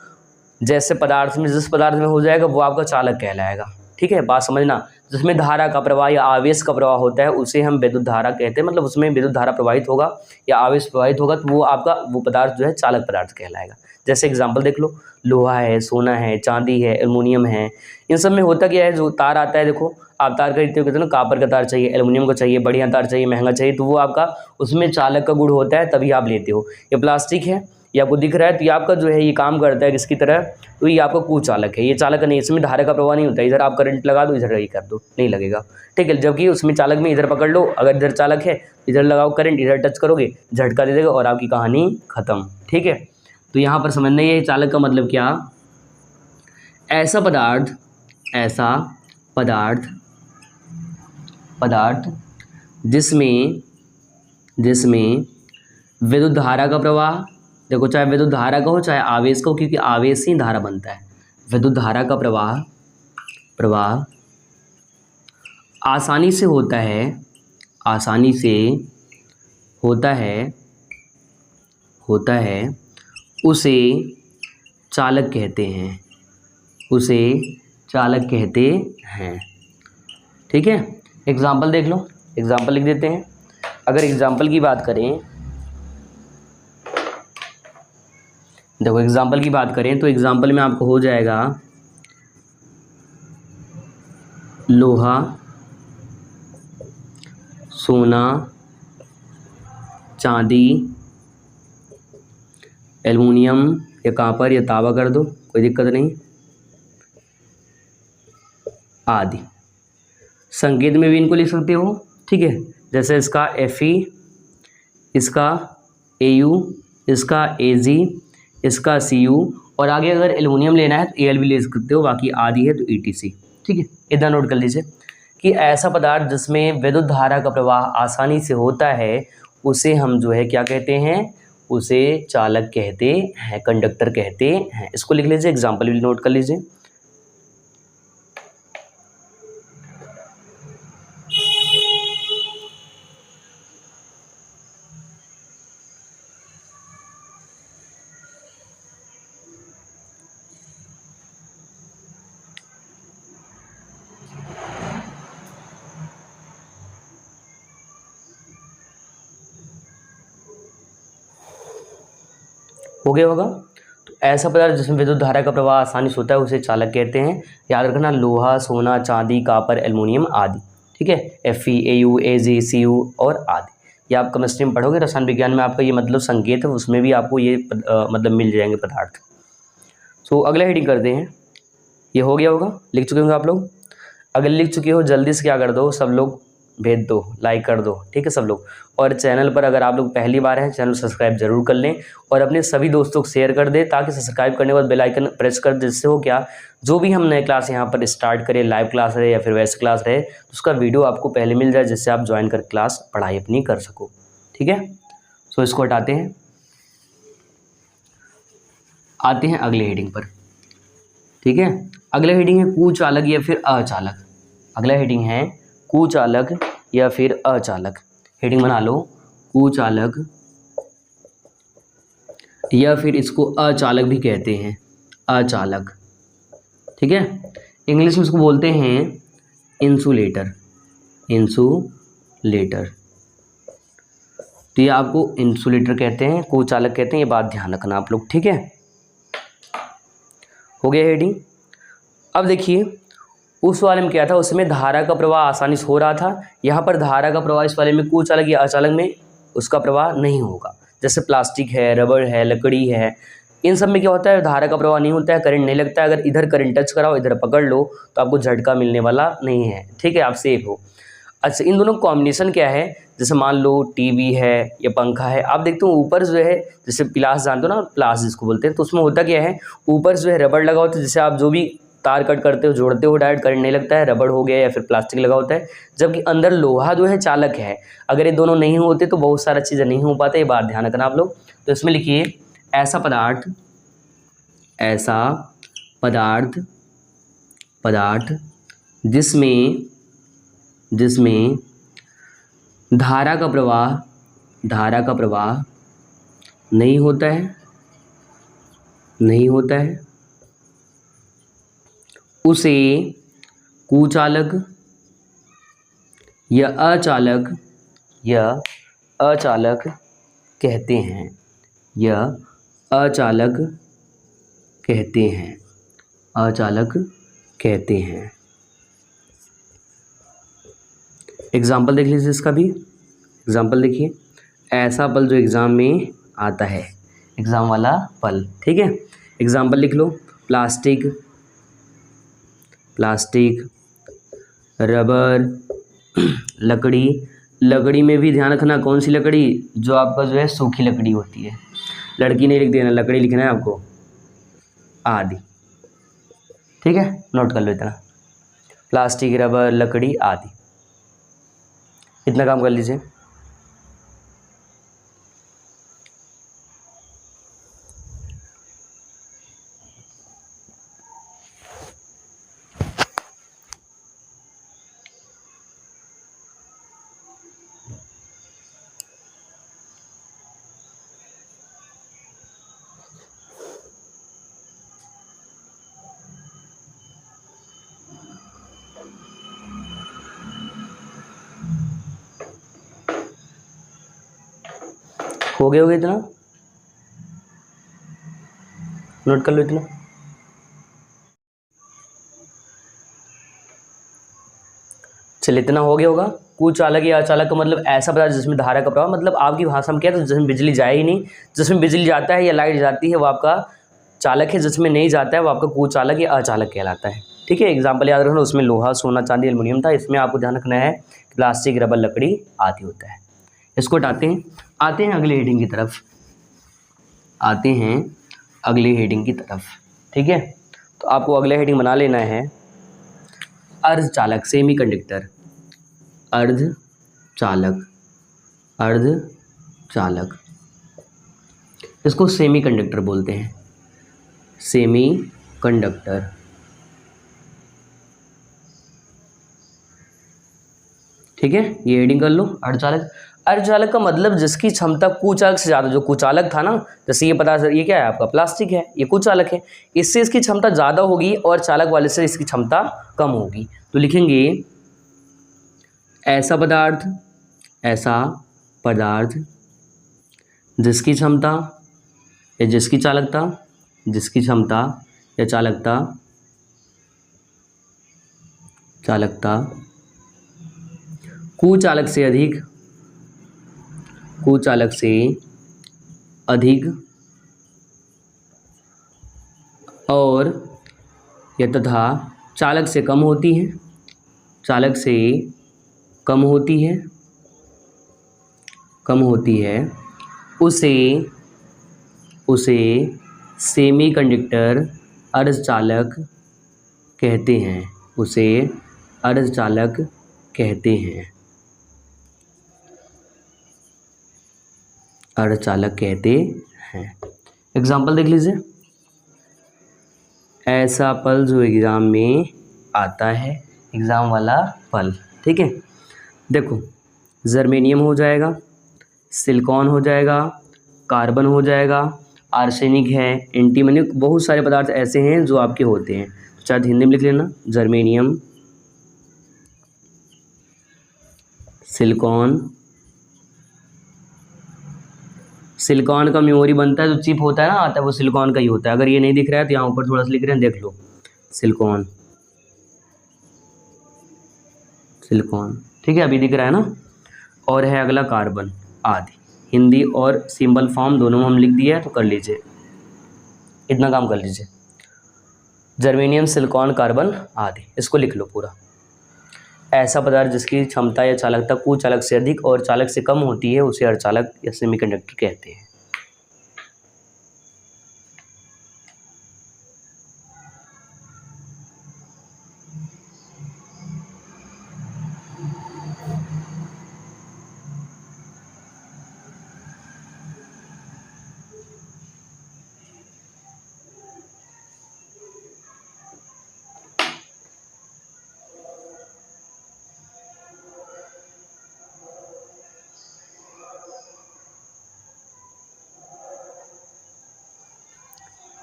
जैसे पदार्थ में, जिस पदार्थ में हो जाएगा वो आपका चालक कहलाएगा। ठीक है, बात समझना। जिसमें धारा का प्रवाह या आवेश का प्रवाह होता है उसे हम विद्युत धारा कहते हैं, मतलब उसमें विद्युत धारा प्रवाहित होगा या आवेश प्रवाहित होगा, तो वो आपका वो पदार्थ जो है चालक पदार्थ कहलाएगा। जैसे एग्जांपल देख लो, लोहा है, सोना है, चांदी है, एल्युमिनियम है। इन सब में होता क्या है, जो तार आता है, देखो आप तार खरीदते हो, कहते हो ना कापर का तार चाहिए, एल्युमिनियम का चाहिए, बढ़िया तार चाहिए, महंगा चाहिए, तो वो आपका उसमें चालक का गुण होता है, तभी आप लेते हो। ये प्लास्टिक है, ये आपको दिख रहा है, तो ये आपका जो है ये काम करता है किसकी तरह, तो ये आपका कुचालक है। ये चालक नहीं, इसमें धारा का प्रवाह नहीं होता, इधर आप करंट लगा दो, इधर ये कर दो, नहीं लगेगा। ठीक है, जबकि उसमें चालक में इधर पकड़ लो, अगर इधर चालक है इधर लगाओ करंट, इधर टच करोगे झटका दे देगा और आपकी कहानी खत्म। ठीक है, तो यहाँ पर समझना ये चालक का मतलब क्या, ऐसा पदार्थ जिसमें विद्युत धारा का प्रवाह, देखो चाहे विद्युत धारा का हो चाहे आवेश का हो, क्योंकि आवेश ही धारा बनता है। विद्युत धारा का प्रवाह आसानी से होता है, उसे चालक कहते हैं। ठीक है, एग्जाम्पल देख लो, एग्जाम्पल लिख देते हैं। अगर एग्जाम्पल की बात करें, देखो एग्जाम्पल की बात करें तो एग्जाम्पल में आपको हो जाएगा लोहा, सोना, चांदी, एल्युमिनियम या कॉपर या तांबा कर दो, कोई दिक्कत नहीं, आदि। संकेत में भी इनको लिख सकते हो। ठीक है, जैसे इसका Fe, इसका Au, इसका Ag, इसका Cu, और आगे अगर एल्युमिनियम लेना है तो Al भी ले सकते हो, बाकी आदि है तो ETC। ठीक है, इतना नोट कर लीजिए कि ऐसा पदार्थ जिसमें विद्युत धारा का प्रवाह आसानी से होता है उसे हम जो है क्या कहते हैं, उसे चालक कहते हैं, कंडक्टर कहते हैं। इसको लिख लीजिए, एग्जाम्पल भी नोट कर लीजिए। हो गया होगा। तो ऐसा पदार्थ जिसमें विद्युत धारा का प्रवाह आसानी से होता है उसे चालक कहते हैं। याद रखना, लोहा, सोना, चांदी, कॉपर, एल्युमिनियम आदि। ठीक है, Fe, Au, Ag, Cu और आदि। ये आप केमिस्ट्री में पढ़ोगे, रसायन विज्ञान में आपका ये मतलब संकेत है, उसमें भी आपको ये मतलब मिल जाएंगे पदार्थ। सो अगला हेडिंग करते हैं। ये हो गया होगा, लिख चुके होंगे आप लोग। अगर लिख चुके हो जल्दी से क्या कर दो, सब लोग भेज दो, लाइक कर दो, ठीक है सब लोग। और चैनल पर अगर आप लोग पहली बार हैं, चैनल सब्सक्राइब जरूर कर लें और अपने सभी दोस्तों को शेयर कर दें, ताकि सब्सक्राइब करने के बाद बेल आइकन प्रेस कर दे, जिससे हो क्या, जो भी हम नए क्लास यहाँ पर स्टार्ट करें, लाइव क्लास रहे या फिर वैसे क्लास रहे, तो उसका वीडियो आपको पहले मिल जाए, जिससे आप ज्वाइन कर क्लास पढ़ाई अपनी कर सको। ठीक है, सो इसको हटाते हैं, आते हैं अगले हेडिंग पर। ठीक है, अगला हेडिंग है कुचालक या फिर अचालक। अगला हेडिंग है कुचालक या फिर अचालक। हेडिंग बना लो, कुचालक या फिर इसको अचालक भी कहते हैं, अचालक। ठीक है, इंग्लिश में इसको बोलते हैं इंसुलेटर, इंसुलेटर। तो ये आपको इंसुलेटर कहते हैं, कुचालक कहते हैं, ये बात ध्यान रखना आप लोग। ठीक है, हो गया हेडिंग। अब देखिए उस वाले में क्या था, उसमें धारा का प्रवाह आसानी से हो रहा था। यहाँ पर धारा का प्रवाह इस वाले में कुचालक या अचालक में उसका प्रवाह नहीं होगा। जैसे प्लास्टिक है, रबड़ है, लकड़ी है, इन सब में क्या होता है, धारा का प्रवाह नहीं होता है, करंट नहीं लगता है। अगर इधर करंट टच कराओ, इधर पकड़ लो, तो आपको झटका मिलने वाला नहीं है। ठीक है, आप सेफ हो। अच्छा, इन दोनों कॉम्बिनेशन क्या है, जैसे मान लो टीवी है या पंखा है, आप देखते हो ऊपर जो है, जैसे प्लास जानते हो ना, प्लास जिसको बोलते हैं, तो उसमें होता क्या है, ऊपर जो है रबड़ लगा होता है, जैसे आप जो भी तार कट करते हो, जोड़ते हो, डायरेक्ट करंट नहीं लगता है, रबड़ हो गया या फिर प्लास्टिक लगा होता है। जबकि अंदर लोहा जो है चालक है। अगर ये दोनों नहीं होते तो बहुत सारा चीज़ें नहीं हो पाते, ये बात ध्यान रखना आप लोग। तो इसमें लिखिए ऐसा पदार्थ, ऐसा पदार्थ, पदार्थ जिसमें धारा का प्रवाह, धारा का प्रवाह नहीं होता है, नहीं होता है, उसे कुचालक या अचालक, या अचालक कहते हैं, या अचालक कहते हैं, अचालक कहते हैं। एग्जाम्पल देख लीजिए इसका भी। एग्जाम्पल देखिए, ऐसा पल जो एग्ज़ाम में आता है, एग्ज़ाम वाला पल। ठीक है, एग्जाम्पल लिख लो, प्लास्टिक, प्लास्टिक, रबर, लकड़ी। लकड़ी में भी ध्यान रखना कौन सी लकड़ी, जो आपका जो है सूखी लकड़ी होती है, लड़की नहीं लिख देना, लकड़ी लिखना है आपको, आदि। ठीक है, नोट कर लो इतना, प्लास्टिक, रबर, लकड़ी आदि, इतना काम कर लीजिए। हो गया होगा इतना, नोट कर लो इतना। चलिए, इतना हो गया होगा। कुचालक या अचालक का मतलब ऐसा पदार्थ जिसमें धारा का प्रवाह, मतलब आपकी भाषा में क्या है, तो जिसमें बिजली जाए ही नहीं। जिसमें बिजली जाता है या लाइट जाती है वो आपका चालक है, जिसमें नहीं जाता है वो आपका कुचालक या अचालक कहलाता है। ठीक है, एग्जाम्पल याद रखना, उसमें लोहा, सोना, चांदी, एल्युमिनियम था। इसमें आपको ध्यान रखना है प्लास्टिक, रबर, लकड़ी आदि होता है। इसको हटाते हैं, आते हैं अगले हेडिंग की तरफ, आते हैं अगले हेडिंग की तरफ। ठीक है, तो आपको अगला हेडिंग बना लेना है अर्धचालक, सेमी कंडक्टर, अर्धचालक, अर्धचालक, इसको सेमी कंडक्टर बोलते हैं, सेमी कंडक्टर। ठीक है, ये हेडिंग कर लो, अर्धचालक। अर्धचालक का मतलब जिसकी क्षमता कुचालक से ज़्यादा, जो कुचालक था ना, जैसे ये पता, ये क्या है आपका प्लास्टिक है, ये कुचालक है, इससे इसकी क्षमता ज़्यादा होगी और चालक वाले से इसकी क्षमता कम होगी। तो लिखेंगे ऐसा पदार्थ, ऐसा पदार्थ जिसकी क्षमता या जिसकी चालकता, जिसकी क्षमता या चालकता कुचालक से अधिक, कुचालक से अधिक और या तथा चालक से कम होती है, चालक से कम होती है, उसे सेमीकंडक्टर अर्धचालक कहते हैं, उसे अर्धचालक कहते हैं, अर्धचालक कहते हैं। एग्जाम्पल देख लीजिए, ऐसा पल जो एग्ज़ाम में आता है, एग्ज़ाम वाला पल, ठीक है। देखो, जर्मेनियम हो जाएगा, सिलिकॉन हो जाएगा, कार्बन हो जाएगा, आर्सेनिक है, एंटीमनी, बहुत सारे पदार्थ ऐसे हैं जो आपके होते हैं। चाहे हिंदी में लिख लेना, जर्मेनियम, सिलिकॉन, सिलिकॉन का मेमोरी बनता है, जो चिप होता है ना आता है, वो सिलिकॉन का ही होता है। अगर ये नहीं दिख रहा है तो यहाँ ऊपर थोड़ा सा लिख रहे हैं, देख लो, सिलिकॉन, सिलिकॉन, ठीक है, अभी दिख रहा है ना। और है अगला कार्बन आदि, हिंदी और सिंबल फॉर्म दोनों में हम लिख दिया है, तो कर लीजिए, इतना काम कर लीजिए। जर्मेनियम, सिलिकॉन, कार्बन आदि, इसको लिख लो पूरा। ऐसा पदार्थ जिसकी क्षमता या चालकता कुचालक से अधिक और चालक से कम होती है, उसे अर्धचालक या सेमीकंडक्टर कहते हैं।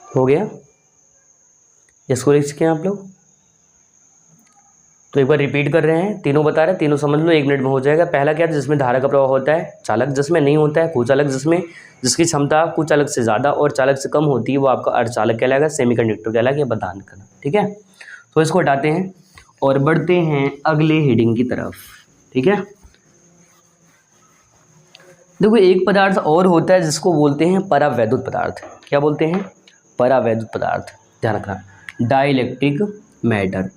हो गया, इसको लिख चुके हैं आप लोग। तो एक बार रिपीट कर रहे हैं, तीनों बता रहे हैं, तीनों समझ लो, 1 मिनट में हो जाएगा। पहला क्या है, जिसमें धारा का प्रवाह होता है, चालक, जिसमें नहीं होता है कुचालक, जिसकी क्षमता कुचालक से ज़्यादा और चालक से कम होती है, वो आपका अर्धचालक कहलाएगा, सेमीकंडक्टर कहलाएगा, ये बता करना, ठीक है। तो इसको हटाते हैं और बढ़ते हैं अगले हेडिंग की तरफ, ठीक है। देखो, एक पदार्थ और होता है जिसको बोलते हैं परावैद्युत पदार्थ। क्या बोलते हैं? परावैद्युत पदार्थ, ध्यान रखना, डाइलेक्ट्रिक मैटर,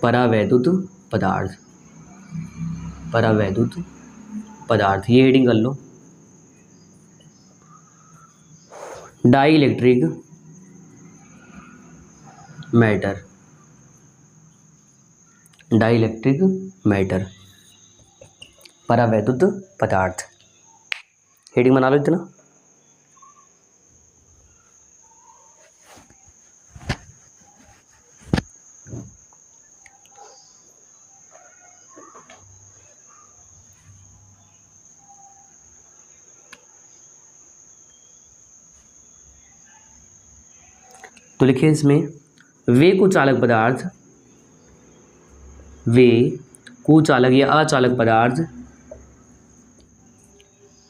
परावैद्युत पदार्थ, परावैद्युत पदार्थ, ये हेडिंग कर लो। डाइलेक्ट्रिक मैटर, डाइलेक्ट्रिक मैटर, परावैद्युत पदार्थ, हेडिंग बना लो इतना। तो लिखिए इसमें, वे कुचालक पदार्थ, वे कुचालक या अचालक पदार्थ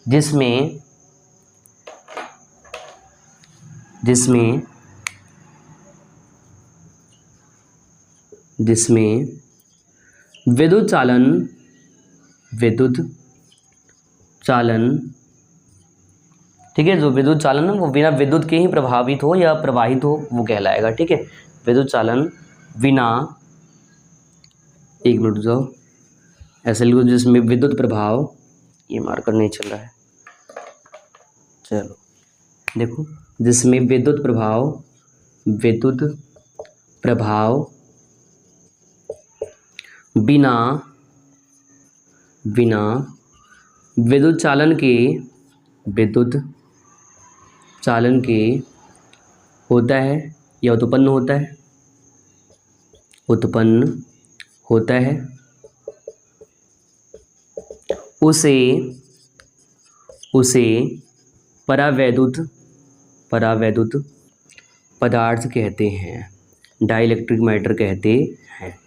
जिसमें जिसमें जिसमें विद्युत चालन, ठीक है, जो विद्युत चालन है वो बिना विद्युत के ही प्रभावित हो या प्रवाहित हो, वो कहलाएगा, ठीक है। विद्युत चालन बिना, एक मिनट जाओ, ऐसे लिखो, जिसमें विद्युत प्रभाव, ये मार्कर नहीं चल रहा है, चलो देखो, जिसमें विद्युत प्रभाव बिना विद्युत चालन के होता है या उत्पन्न होता है, उसे परावैद्युत पदार्थ कहते हैं, डाइलेक्ट्रिक मैटर कहते हैं।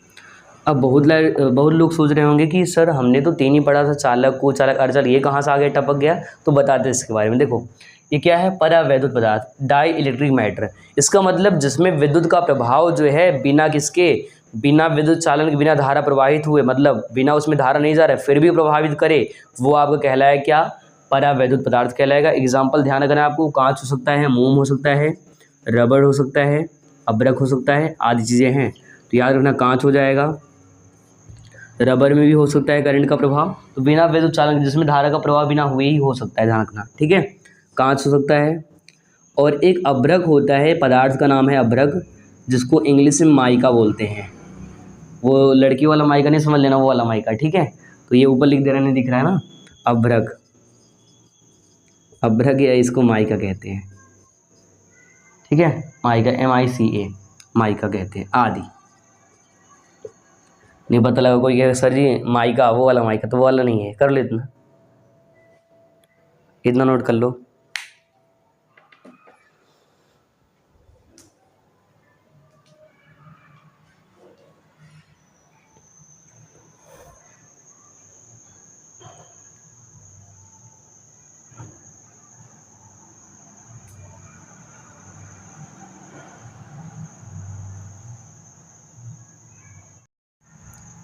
अब बहुत लोग सोच रहे होंगे कि सर हमने तो 3 ही पढ़ा था, चालक, कुचालक, अर्धचालक, ये कहाँ से आगे टपक गया। तो बताते हैं इसके बारे में। देखो ये क्या है, परावैद्युत पदार्थ, डाई इलेक्ट्रिक मैटर। इसका मतलब जिसमें विद्युत का प्रभाव जो है बिना किसके, बिना विद्युत चालन के, बिना धारा प्रवाहित हुए, मतलब बिना उसमें धारा नहीं जा रहा है फिर भी प्रभावित करे, वो आपका कहलाया क्या, परावैद्युत पदार्थ कहलाएगा। एग्जाम्पल ध्यान रखना है आपको, कांच हो सकता है, मोम हो सकता है, रबड़ हो सकता है, अब्रक हो सकता है, आदि चीज़ें हैं। तो याद रखना कांच हो जाएगा, रबर में भी हो सकता है करंट का प्रभाव, तो बिना विद्युत चालन जिसमें धारा का प्रभाव बिना हुए ही हो सकता है, ध्यान रखना, ठीक है। कांच हो सकता है। और एक अभ्रक होता है, पदार्थ का नाम है अभ्रक, जिसको इंग्लिश में माइका बोलते हैं। वो लड़की वाला माइका नहीं समझ लेना, वो वाला माइका, ठीक है। तो ये ऊपर लिख दे रहा, नहीं दिख रहा है ना, अभ्रक, अभ्रक या इसको माइका कहते हैं, ठीक है। माइका, MICA, माइका कहते हैं, आदि। नहीं पता लगा कोई कहेगा सर जी माइका वो वाला माइका, तो वो वाला नहीं है, कर लो इतना, इतना नोट कर लो।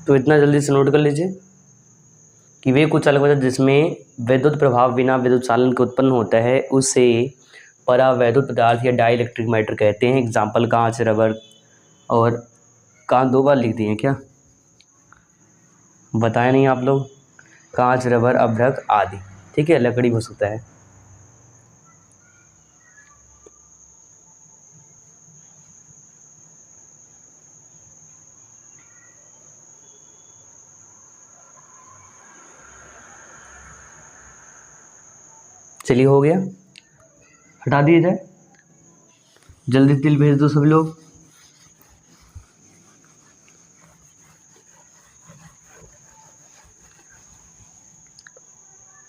तो इतना जल्दी से नोट कर लीजिए कि वे कुछ अलग वजह जिसमें विद्युत प्रभाव बिना विद्युत चालन के उत्पन्न होता है उसे परावैद्युत पदार्थ या डाई इलेक्ट्रिक मैटर कहते हैं। एग्जाम्पल कांच, रबर, और कांच 2 बार लिख दिए हैं क्या, बताया नहीं आप लोग, कांच, रबर, अभ्रक आदि, ठीक है। लकड़ी हो सकता है। चलिए हो गया, हटा दिया जाए, जल्दी तिल भेज दो सब लोग।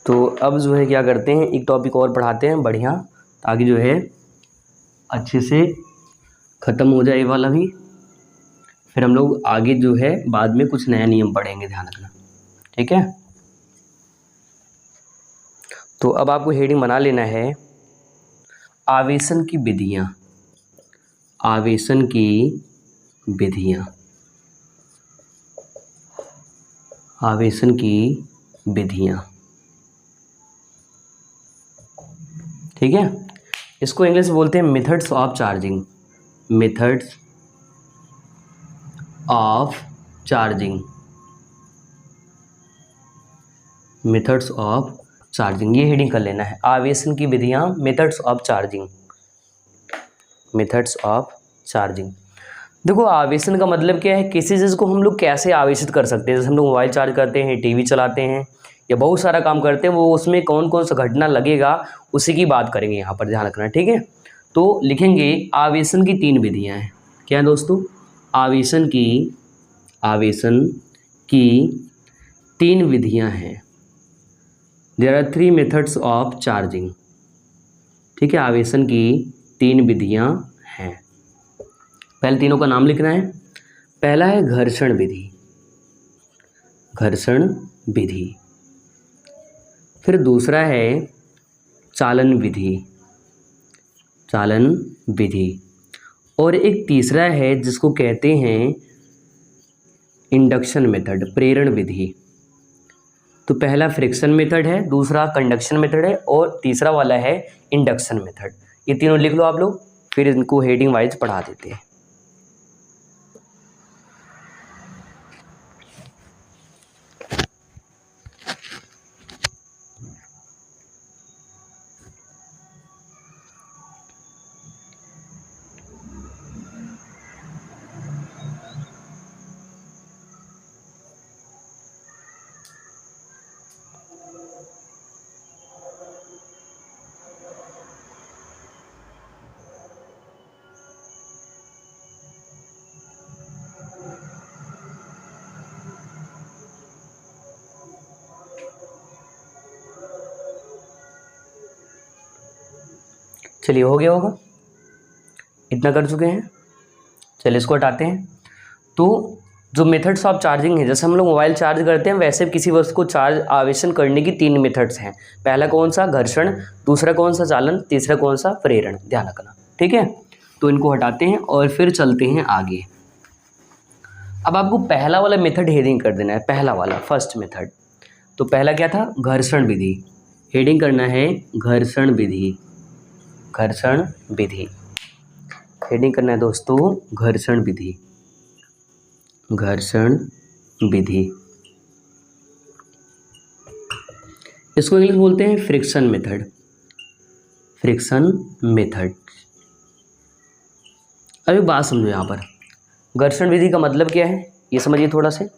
तो अब जो है क्या करते हैं, एक टॉपिक और पढ़ाते हैं बढ़िया, ताकि जो है अच्छे से ख़त्म हो जाए ये वाला भी, फिर हम लोग आगे जो है बाद में कुछ नया नियम पढ़ेंगे, ध्यान रखना, ठीक है। तो अब आपको हेडिंग बना लेना है, आवेशन की विधियाँ, आवेशन की विधियाँ, आवेशन की विधियाँ, ठीक है। इसको इंग्लिश में बोलते हैं methods of charging, methods of charging, methods of charging, ये हेडिंग कर लेना है, आवेशन की विधियाँ, methods of charging, methods of charging. देखो आवेशन का मतलब क्या है, किसी चीज़ को हम लोग कैसे आवेशित कर सकते हैं। जैसे हम लोग मोबाइल चार्ज करते हैं, टीवी चलाते हैं, या बहुत सारा काम करते हैं, वो उसमें कौन कौन सा घटना लगेगा उसी की बात करेंगे यहाँ पर, ध्यान रखना, ठीक है। तो लिखेंगे आवेशन की 3 विधियाँ हैं, क्या है दोस्तों, आवेशन की 3 विधियाँ हैं। There are 3 methods of charging, ठीक है। आवेशन की 3 विधियाँ हैं। पहले तीनों का नाम लिखना है। पहला है घर्षण विधि, घर्षण विधि। फिर दूसरा है चालन विधि, चालन विधि। और एक तीसरा है जिसको कहते हैं इंडक्शन मेथड, प्रेरण विधि। तो पहला फ्रिक्शन मेथड है, दूसरा कंडक्शन मेथड है, और तीसरा वाला है इंडक्शन मेथड। ये तीनों लिख लो आप लोग, फिर इनको हेडिंग वाइज पढ़ा देते हैं। चलिए हो गया होगा, इतना कर चुके हैं। चलिए इसको हटाते हैं। तो जो मेथड्स ऑफ चार्जिंग है, जैसे हम लोग मोबाइल चार्ज करते हैं वैसे किसी वस्तु को चार्ज आवेशन करने की 3 मेथड्स हैं। पहला कौन सा? घर्षण। दूसरा कौन सा? चालन। तीसरा कौन सा? प्रेरण। ध्यान रखना, ठीक है। तो इनको हटाते हैं और फिर चलते हैं आगे। अब आपको पहला वाला मेथड हेडिंग कर देना है, पहला वाला, फर्स्ट मेथड। तो पहला क्या था? घर्षण विधि। हेडिंग करना है घर्षण विधि, घर्षण विधि। हेडिंग करना है दोस्तों घर्षण विधि, घर्षण विधि। इसको इंग्लिश बोलते हैं फ्रिक्शन मेथड, फ्रिक्शन मेथड। अभी बात समझो, यहाँ पर घर्षण विधि का मतलब क्या है ये समझिए थोड़ा से।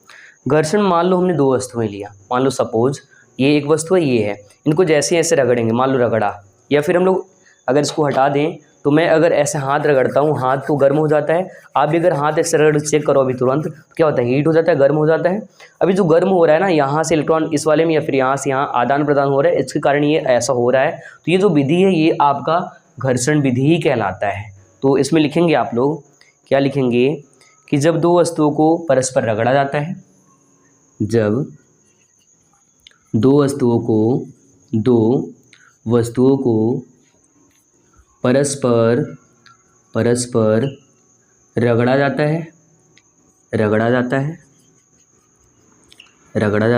घर्षण, मान लो हमने 2 वस्तुएं लिया, मान लो सपोज ये एक वस्तु है, ये है, इनको जैसे ऐसे रगड़ेंगे, मान लो रगड़ा, या फिर हम लोग अगर इसको हटा दें तो मैं अगर ऐसे हाथ रगड़ता हूँ, हाथ तो गर्म हो जाता है। आप भी अगर हाथ ऐसे रगड़ चेक करो अभी तुरंत, तो क्या होता है? हीट हो जाता है, गर्म हो जाता है। अभी जो गर्म हो रहा है ना, यहाँ से इलेक्ट्रॉन इस वाले में या फिर यहाँ से यहाँ आदान प्रदान हो रहा है, इसके कारण ये ऐसा हो रहा है। तो ये जो विधि है ये आपका घर्षण विधि ही कहलाता है। तो इसमें लिखेंगे आप लोग, क्या लिखेंगे कि जब 2 वस्तुओं को परस्पर रगड़ा जाता है, जब 2 वस्तुओं को परस्पर रगड़ा जाता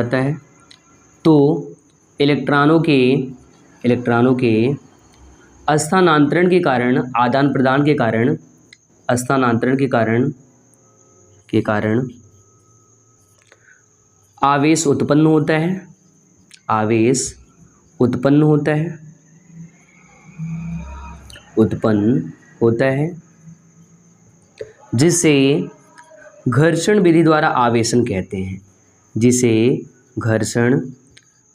है, तो इलेक्ट्रॉनों के स्थानांतरण के कारण, आदान प्रदान के कारण, स्थानांतरण के कारण आवेश उत्पन्न होता है, जिसे घर्षण विधि द्वारा आवेशन कहते हैं, जिसे घर्षण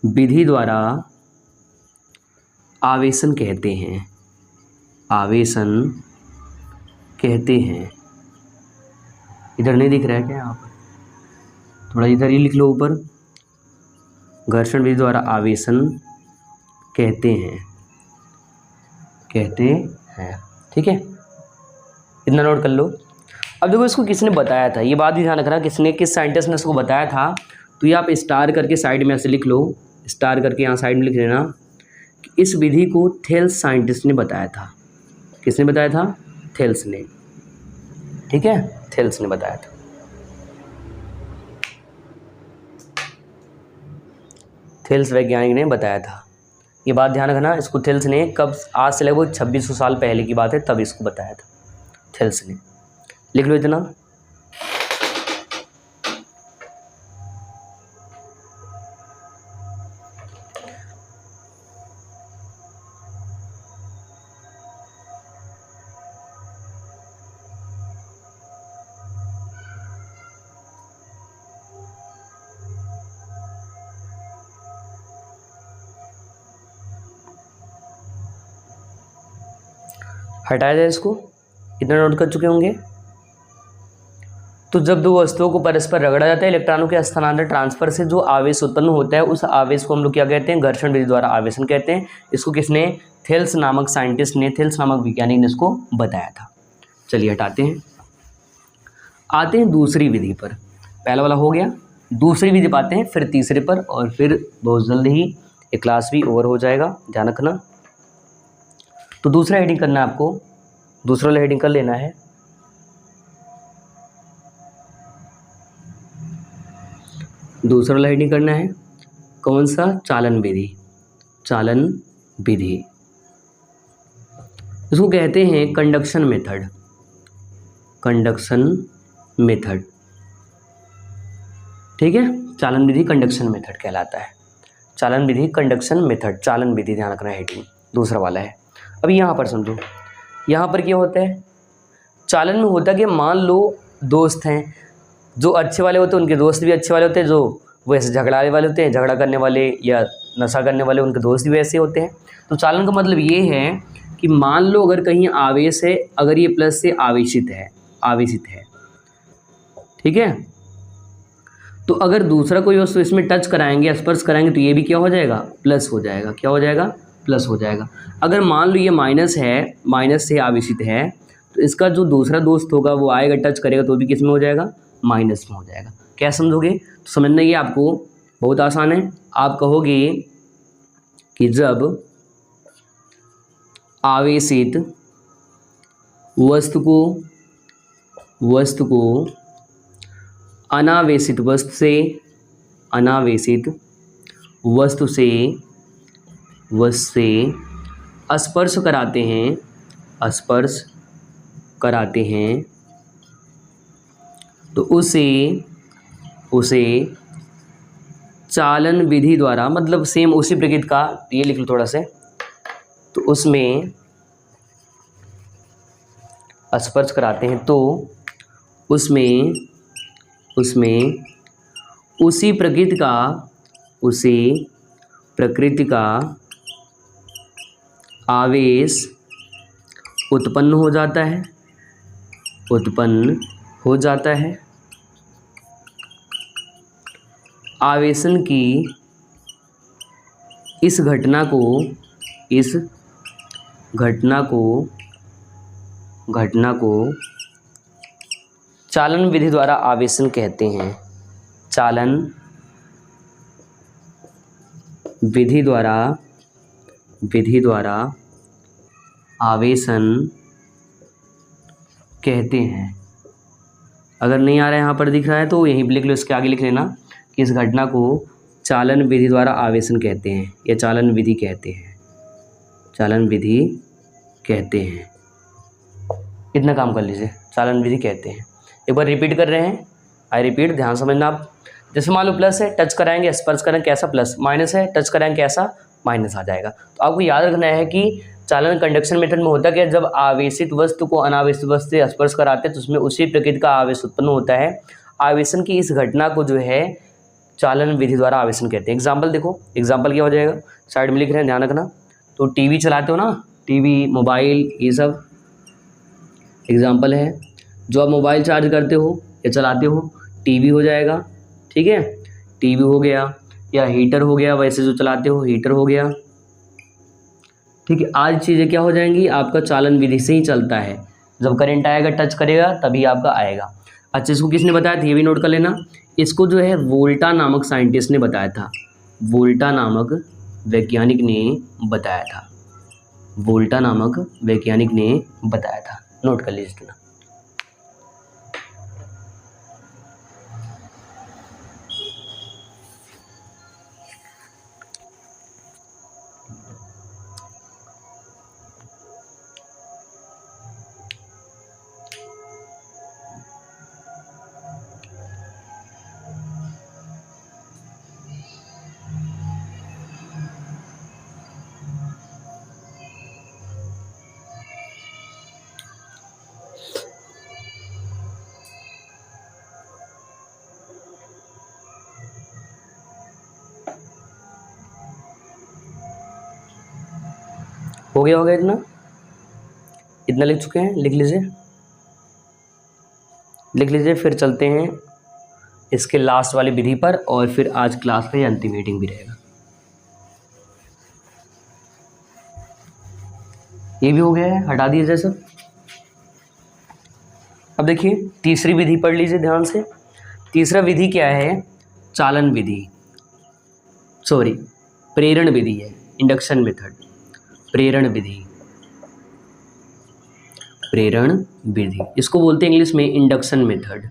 विधि द्वारा आवेशन कहते हैं। इधर नहीं दिख रहा है क्या? यहाँ पर थोड़ा इधर ही लिख लो ऊपर, घर्षण विधि द्वारा आवेशन कहते हैं, ठीक है, इतना नोट कर लो। अब देखो इसको किसने बताया था, ये बात भी ध्यान रखना, किस साइंटिस्ट ने इसको बताया था। तो ये आप स्टार करके साइड में ऐसे लिख लो, स्टार करके यहाँ साइड में लिख लेना कि इस विधि को थेल्स साइंटिस्ट ने बताया था। किसने बताया था? थेल्स ने, ठीक है, थेल्स ने बताया था। थेल्स वैज्ञानिक ने बताया था, ये बात ध्यान रखना। इसको थेल्स ने कब, आज से लगभग 2600 साल पहले की बात है, तब इसको बताया था थेल्स ने। लिख लो इतना। हटाया जाए इसको, इतना नोट कर चुके होंगे। तो जब 2 वस्तुओं को परस्पर रगड़ा जाता है, इलेक्ट्रॉनों के स्थानांतर ट्रांसफर से जो आवेश उत्पन्न होता है, उस आवेश को हम लोग क्या कहते हैं? घर्षण विधि द्वारा आवेशन कहते हैं। इसको किसने? थेल्स नामक साइंटिस्ट ने, थेल्स नामक वैज्ञानिक ने इसको बताया था। चलिए हटाते हैं, आते हैं दूसरी विधि पर। पहला वाला हो गया, दूसरी विधि पाते हैं, फिर तीसरे पर, और फिर बहुत जल्द ही ये क्लास भी ओवर हो जाएगा, ध्यान रखना। तो दूसरा हेडिंग करना है आपको, दूसरा वाला हेडिंग कर लेना है। दूसरा वाला हेडिंग करना है कौन सा? चालन विधि, चालन विधि। इसको कहते हैं कंडक्शन मेथड, कंडक्शन मेथड, ठीक है। चालन विधि कंडक्शन मेथड कहलाता है, चालन विधि कंडक्शन मेथड, चालन विधि, ध्यान रखना हेडिंग दूसरा वाला है। अभी यहाँ पर समझो, यहाँ पर क्या होता है? चालन में होता है कि मान लो दोस्त हैं, जो अच्छे वाले होते हैं उनके दोस्त भी अच्छे वाले होते हैं, जो वैसे झगड़ाने वाले होते हैं, झगड़ा करने वाले या नशा करने वाले उनके दोस्त भी वैसे होते हैं। तो चालन का मतलब ये है कि मान लो अगर कहीं आवेश है, अगर ये प्लस से आवेशित है, ठीक है, तो अगर दूसरा कोई वस्तु इसमें टच कराएंगे, स्पर्श कराएंगे, तो ये भी क्या हो जाएगा? प्लस हो जाएगा। क्या हो जाएगा? प्लस हो जाएगा। अगर मान लो ये माइनस है, माइनस से आवेशित है, तो इसका जो दूसरा दोस्त होगा वो आएगा, टच करेगा, तो भी किस में हो जाएगा? माइनस में हो जाएगा। क्या समझोगे? तो समझना ये आपको बहुत आसान है। आप कहोगे कि जब आवेशित वस्तु को अनावेशित वस्तु से स्पर्श कराते हैं तो उसे चालन विधि द्वारा, मतलब सेम उसी प्रकृति का, ये लिख लो थोड़ा से, तो उसमें स्पर्श कराते हैं तो उसमें उसी प्रकृति का आवेश उत्पन्न हो जाता है। आवेशन की इस घटना को चालन विधि द्वारा आवेशन कहते हैं। चालन विधि द्वारा आवेशन कहते हैं। अगर नहीं आ रहा है, यहाँ पर दिख रहा है तो यहीं पे लिख लो, इसके आगे लिख लेना कि इस घटना को चालन विधि द्वारा आवेशन कहते हैं या चालन विधि कहते हैं। इतना काम कर लीजिए, चालन विधि कहते हैं। एक बार रिपीट कर रहे हैं, आई रिपीट, ध्यान समझना आप। जैसे मान लो प्लस है, टच कराएंगे, स्पर्श करेंगे, कैसा प्लस, माइनस है, टच कराएंगे, कैसा माइनस आ जाएगा। तो आपको याद रखना है कि चालन कंडक्शन मेथड में होता क्या, जब आवेशित वस्तु को अनावेशित वस्तु से स्पर्श कराते हैं तो उसमें उसी प्रकृति का आवेश उत्पन्न होता है। आवेशन की इस घटना को जो है चालन विधि द्वारा आवेशन कहते हैं। एग्जाम्पल देखो, एग्जाम्पल क्या हो जाएगा, साइड में लिख रहे हैं, ध्यान रखना। तो टीवी चलाते हो ना, टीवी, मोबाइल, ये सब एग्जाम्पल है। जो आप मोबाइल चार्ज करते हो या चलाते हो, टीवी हो जाएगा, ठीक है, टीवी हो गया, या हीटर हो गया, वैसे जो चलाते हो हीटर हो गया, ठीक है। आज चीज़ें क्या हो जाएंगी, आपका चालन विधि से ही चलता है। जब करंट आएगा, टच करेगा, तभी आपका आएगा। अच्छा, इसको किसने बताया था, ये भी नोट कर लेना। इसको जो है वोल्टा नामक साइंटिस्ट ने बताया था, वोल्टा नामक वैज्ञानिक ने बताया था, वोल्टा नामक वैज्ञानिक ने बताया था। नोट कर लीजिए इतना। हो गया इतना लिख चुके हैं, लिख लीजिए। फिर चलते हैं इसके लास्ट वाली विधि पर, और फिर आज क्लास का ये अंतिम मीटिंग भी रहेगा। ये भी हो गया है, हटा दीजिए सब। अब देखिए तीसरी विधि पढ़ लीजिए ध्यान से। तीसरा विधि क्या है, चालन विधि, सॉरी प्रेरण विधि है, इंडक्शन मेथड, प्रेरण विधि, इसको बोलते हैं इंग्लिश में इंडक्शन मेथड।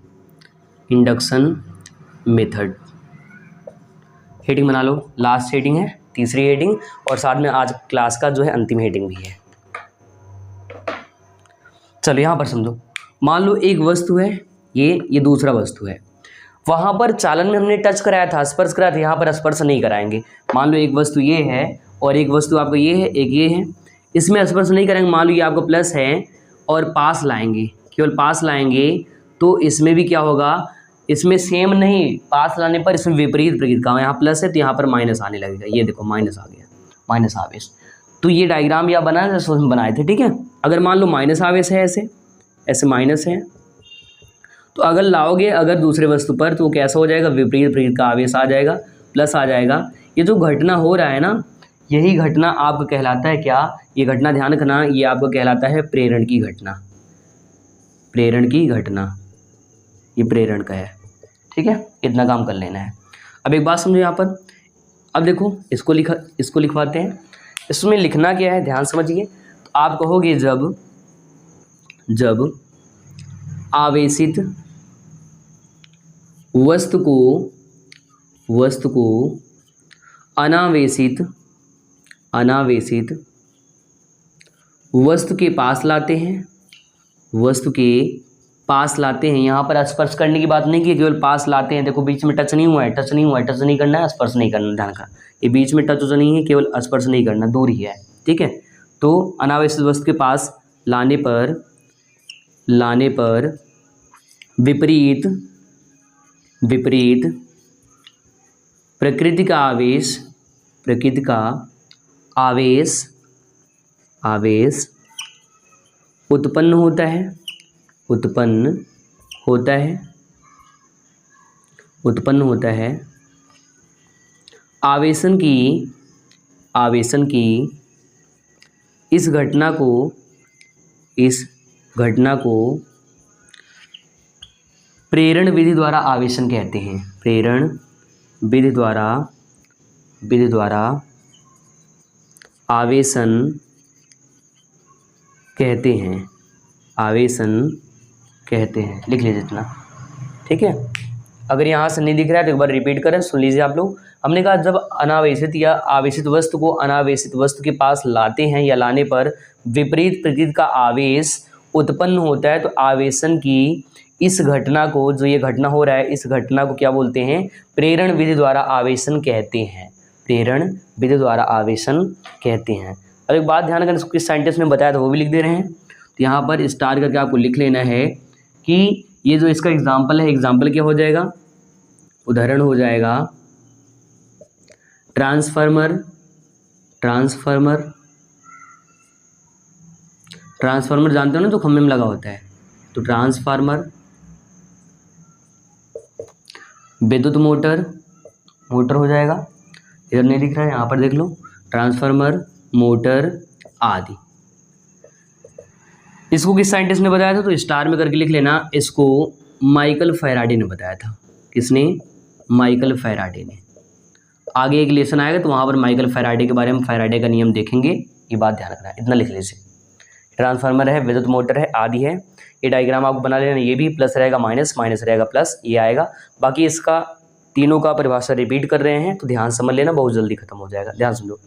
हेडिंग बना लो, लास्ट हेडिंग है, तीसरी हेडिंग, और साथ में आज क्लास का जो है अंतिम हेडिंग भी है। चलो यहाँ पर समझो, मान लो एक वस्तु है, ये दूसरा वस्तु है, वहाँ पर चालन में हमने टच कराया था, स्पर्श कराया था, यहाँ पर स्पर्श नहीं कराएंगे। मान लो एक वस्तु ये है और एक वस्तु आपका ये है, एक ये है, इसमें स्पर्श नहीं करेंगे। मान लो ये आपका प्लस है और पास लाएंगे, केवल पास लाएंगे, तो इसमें भी क्या होगा, इसमें सेम नहीं, पास लाने पर इसमें विपरीत प्रकृति का, यहाँ प्लस है तो यहाँ पर माइनस आने लगेगा। ये देखो माइनस आ गया, माइनस आवेश। तो ये डायग्राम या बनाए जैसे उसमें बनाए थे, ठीक है। अगर मान लो माइनस आवेश है, ऐसे माइनस है, तो अगर लाओगे अगर दूसरे वस्तु पर, तो कैसा हो जाएगा, विपरीत प्रकृति का आवेश आ जाएगा, प्लस आ जाएगा। ये जो घटना हो रहा है ना, यही घटना आपका कहलाता है क्या, ये घटना ध्यान रखना, ये आपका कहलाता है प्रेरण की घटना, ये प्रेरण का है, ठीक है। इतना काम कर लेना है। अब एक बात समझो यहाँ पर, अब देखो इसको लिखवाते हैं। इसमें लिखना क्या है, ध्यान समझिए। तो आप कहोगे जब आवेशित वस्तु को अनावेशित वस्तु के पास लाते हैं, यहाँ पर स्पर्श करने की बात नहीं की, केवल पास लाते हैं। देखो बीच में टच नहीं हुआ है, टच नहीं करना है, स्पर्श नहीं करना, ध्यान का ये बीच में टच तो नहीं है, केवल स्पर्श नहीं करना, दूर ही है, ठीक है। तो अनावश्यक वस्तु के पास लाने पर विपरीत प्रकृति का आवेश उत्पन्न होता है। आवेशन की इस घटना को प्रेरण विधि द्वारा आवेशन कहते हैं। प्रेरण विधि द्वारा आवेशन कहते हैं। लिख लीजिए इतना, ठीक है। अगर यहाँ से नहीं दिख रहा है तो एक बार रिपीट करें, सुन लीजिए आप लोग। हमने कहा जब अनावेशित या आवेशित वस्तु को अनावेशित वस्तु के पास लाते हैं या लाने पर विपरीत प्रकृति का आवेश उत्पन्न होता है, तो आवेशन की इस घटना को, जो ये घटना हो रहा है, इस घटना को क्या बोलते हैं, प्रेरण विधि द्वारा आवेशन कहते हैं। प्रेरण विधि द्वारा आवेशन कहते हैं। और एक बात ध्यान रखना, किस साइंटिस्ट ने बताया था वो भी लिख दे रहे हैं। तो यहाँ पर स्टार करके आपको लिख लेना है कि ये जो इसका एग्जाम्पल है, एग्जाम्पल क्या हो जाएगा, उदाहरण हो जाएगा ट्रांसफार्मर जानते हो ना, जो खंभे में लगा होता है। तो ट्रांसफार्मर, विद्युत मोटर हो जाएगा, इधर नहीं दिख रहा है, यहाँ पर देख लो, ट्रांसफार्मर, मोटर आदि। इसको किस साइंटिस्ट ने बताया था, तो स्टार में करके लिख लेना। इसको माइकल फैराडे ने बताया था। किसने, माइकल फैराडे ने। आगे एक लेसन आएगा तो वहाँ पर माइकल फैराडे के बारे में, फैराडे का नियम देखेंगे, ये बात ध्यान रखना है, इतना लिख लीजिए। ट्रांसफार्मर है, विद्युत मोटर है, आदि है। ये डायग्राम आपको बना लेना, ये भी प्लस रहेगा, माइनस रहेगा, प्लस ये आएगा। बाकी इसका तीनों का परिभाषा रिपीट कर रहे हैं, तो ध्यान समझ लेना, बहुत जल्दी खत्म हो जाएगा। ध्यान समझो,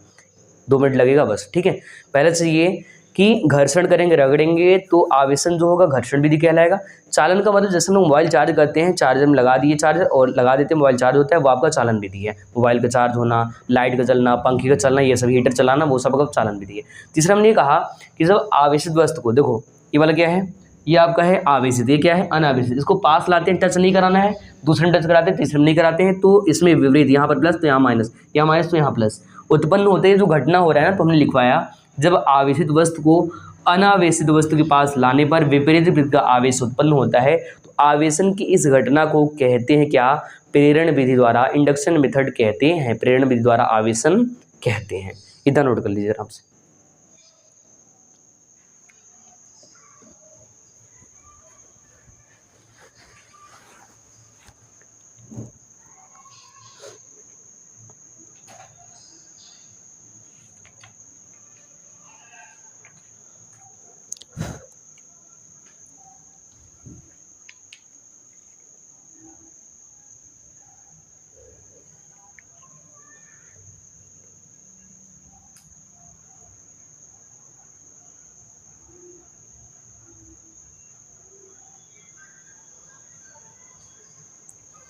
2 मिनट लगेगा बस, ठीक है। पहले से ये कि घर्षण करेंगे, रगड़ेंगे तो आवेशन जो होगा घर्षण विधि कहलाएगा। चालन का मतलब जैसे हम लोग मोबाइल चार्ज करते हैं, चार्जर में लगा दिए चार्जर और लगा देते हैं, मोबाइल चार्ज होता है, वो आपका चालन विधि है। मोबाइल का चार्ज होना, लाइट का चलना, पंखे का चलना, ये सब, हीटर चलाना, वो सब का चालन विधि है। तीसरा हमने ये कहा कि जब आवेशित वस्तु को, देखो ये वाला क्या है, ये आपका है आवेशित, ये क्या है अनावेशित। इसको पास लाते हैं, टच नहीं कराना है, दूसरे में टच कराते हैं, तीसरे में नहीं कराते हैं, तो इसमें विपरीत, यहाँ पर प्लस तो यहाँ माइनस, यहाँ माइनस तो यहाँ प्लस उत्पन्न होते हैं। जो घटना हो रहा है ना, तो हमने लिखवाया जब आवेशित वस्तु को अनावेशित वस्तु के पास लाने पर विपरीत प्रकृति का आवेश उत्पन्न होता है, तो आवेशन की इस घटना को कहते हैं क्या, प्रेरण विधि द्वारा, इंडक्शन मेथड कहते हैं, प्रेरण विधि द्वारा आवेशन कहते हैं। इतना नोट कर लीजिए आराम से।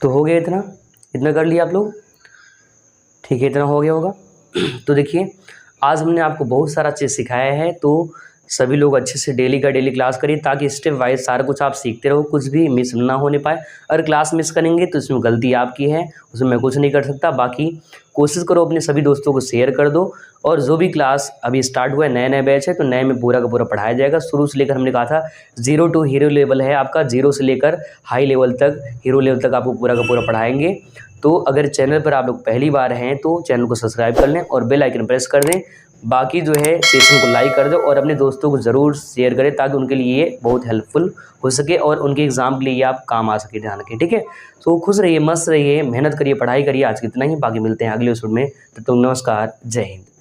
तो हो गया, इतना कर लिया आप लोग, ठीक है, इतना हो गया होगा। तो देखिए आज हमने आपको बहुत सारा चीज़ सिखाया है, तो सभी लोग अच्छे से डेली का डेली क्लास करिए, ताकि स्टेप वाइज सारा कुछ आप सीखते रहो, कुछ भी मिस ना होने पाए। अगर क्लास मिस करेंगे तो इसमें गलती आपकी है, उसमें मैं कुछ नहीं कर सकता। बाकी कोशिश करो अपने सभी दोस्तों को शेयर कर दो, और जो भी क्लास अभी स्टार्ट हुआ है, नए बैच है, तो नए में पूरा का पूरा पढ़ाया जाएगा। शुरू से लेकर हमने कहा था 0 to हीरो लेवल है आपका, 0 से लेकर हाई लेवल तक, हीरो लेवल तक आपको पूरा का पूरा पढ़ाएंगे। तो अगर चैनल पर आप लोग पहली बार हैं तो चैनल को सब्सक्राइब कर लें और बेल आइकन प्रेस कर दें। बाकी जो है सेशन को लाइक कर दो और अपने दोस्तों को ज़रूर शेयर करें ताकि उनके लिए ये बहुत हेल्पफुल हो सके और उनके एग्ज़ाम के लिए ये आप काम आ सके, ध्यान रखें, ठीक है। तो खुश रहिए, मस्त रहिए, मेहनत करिए, पढ़ाई करिए। आज कितना ही, बाकी मिलते हैं अगले एपिसोड में। तो नमस्कार, जय हिंद।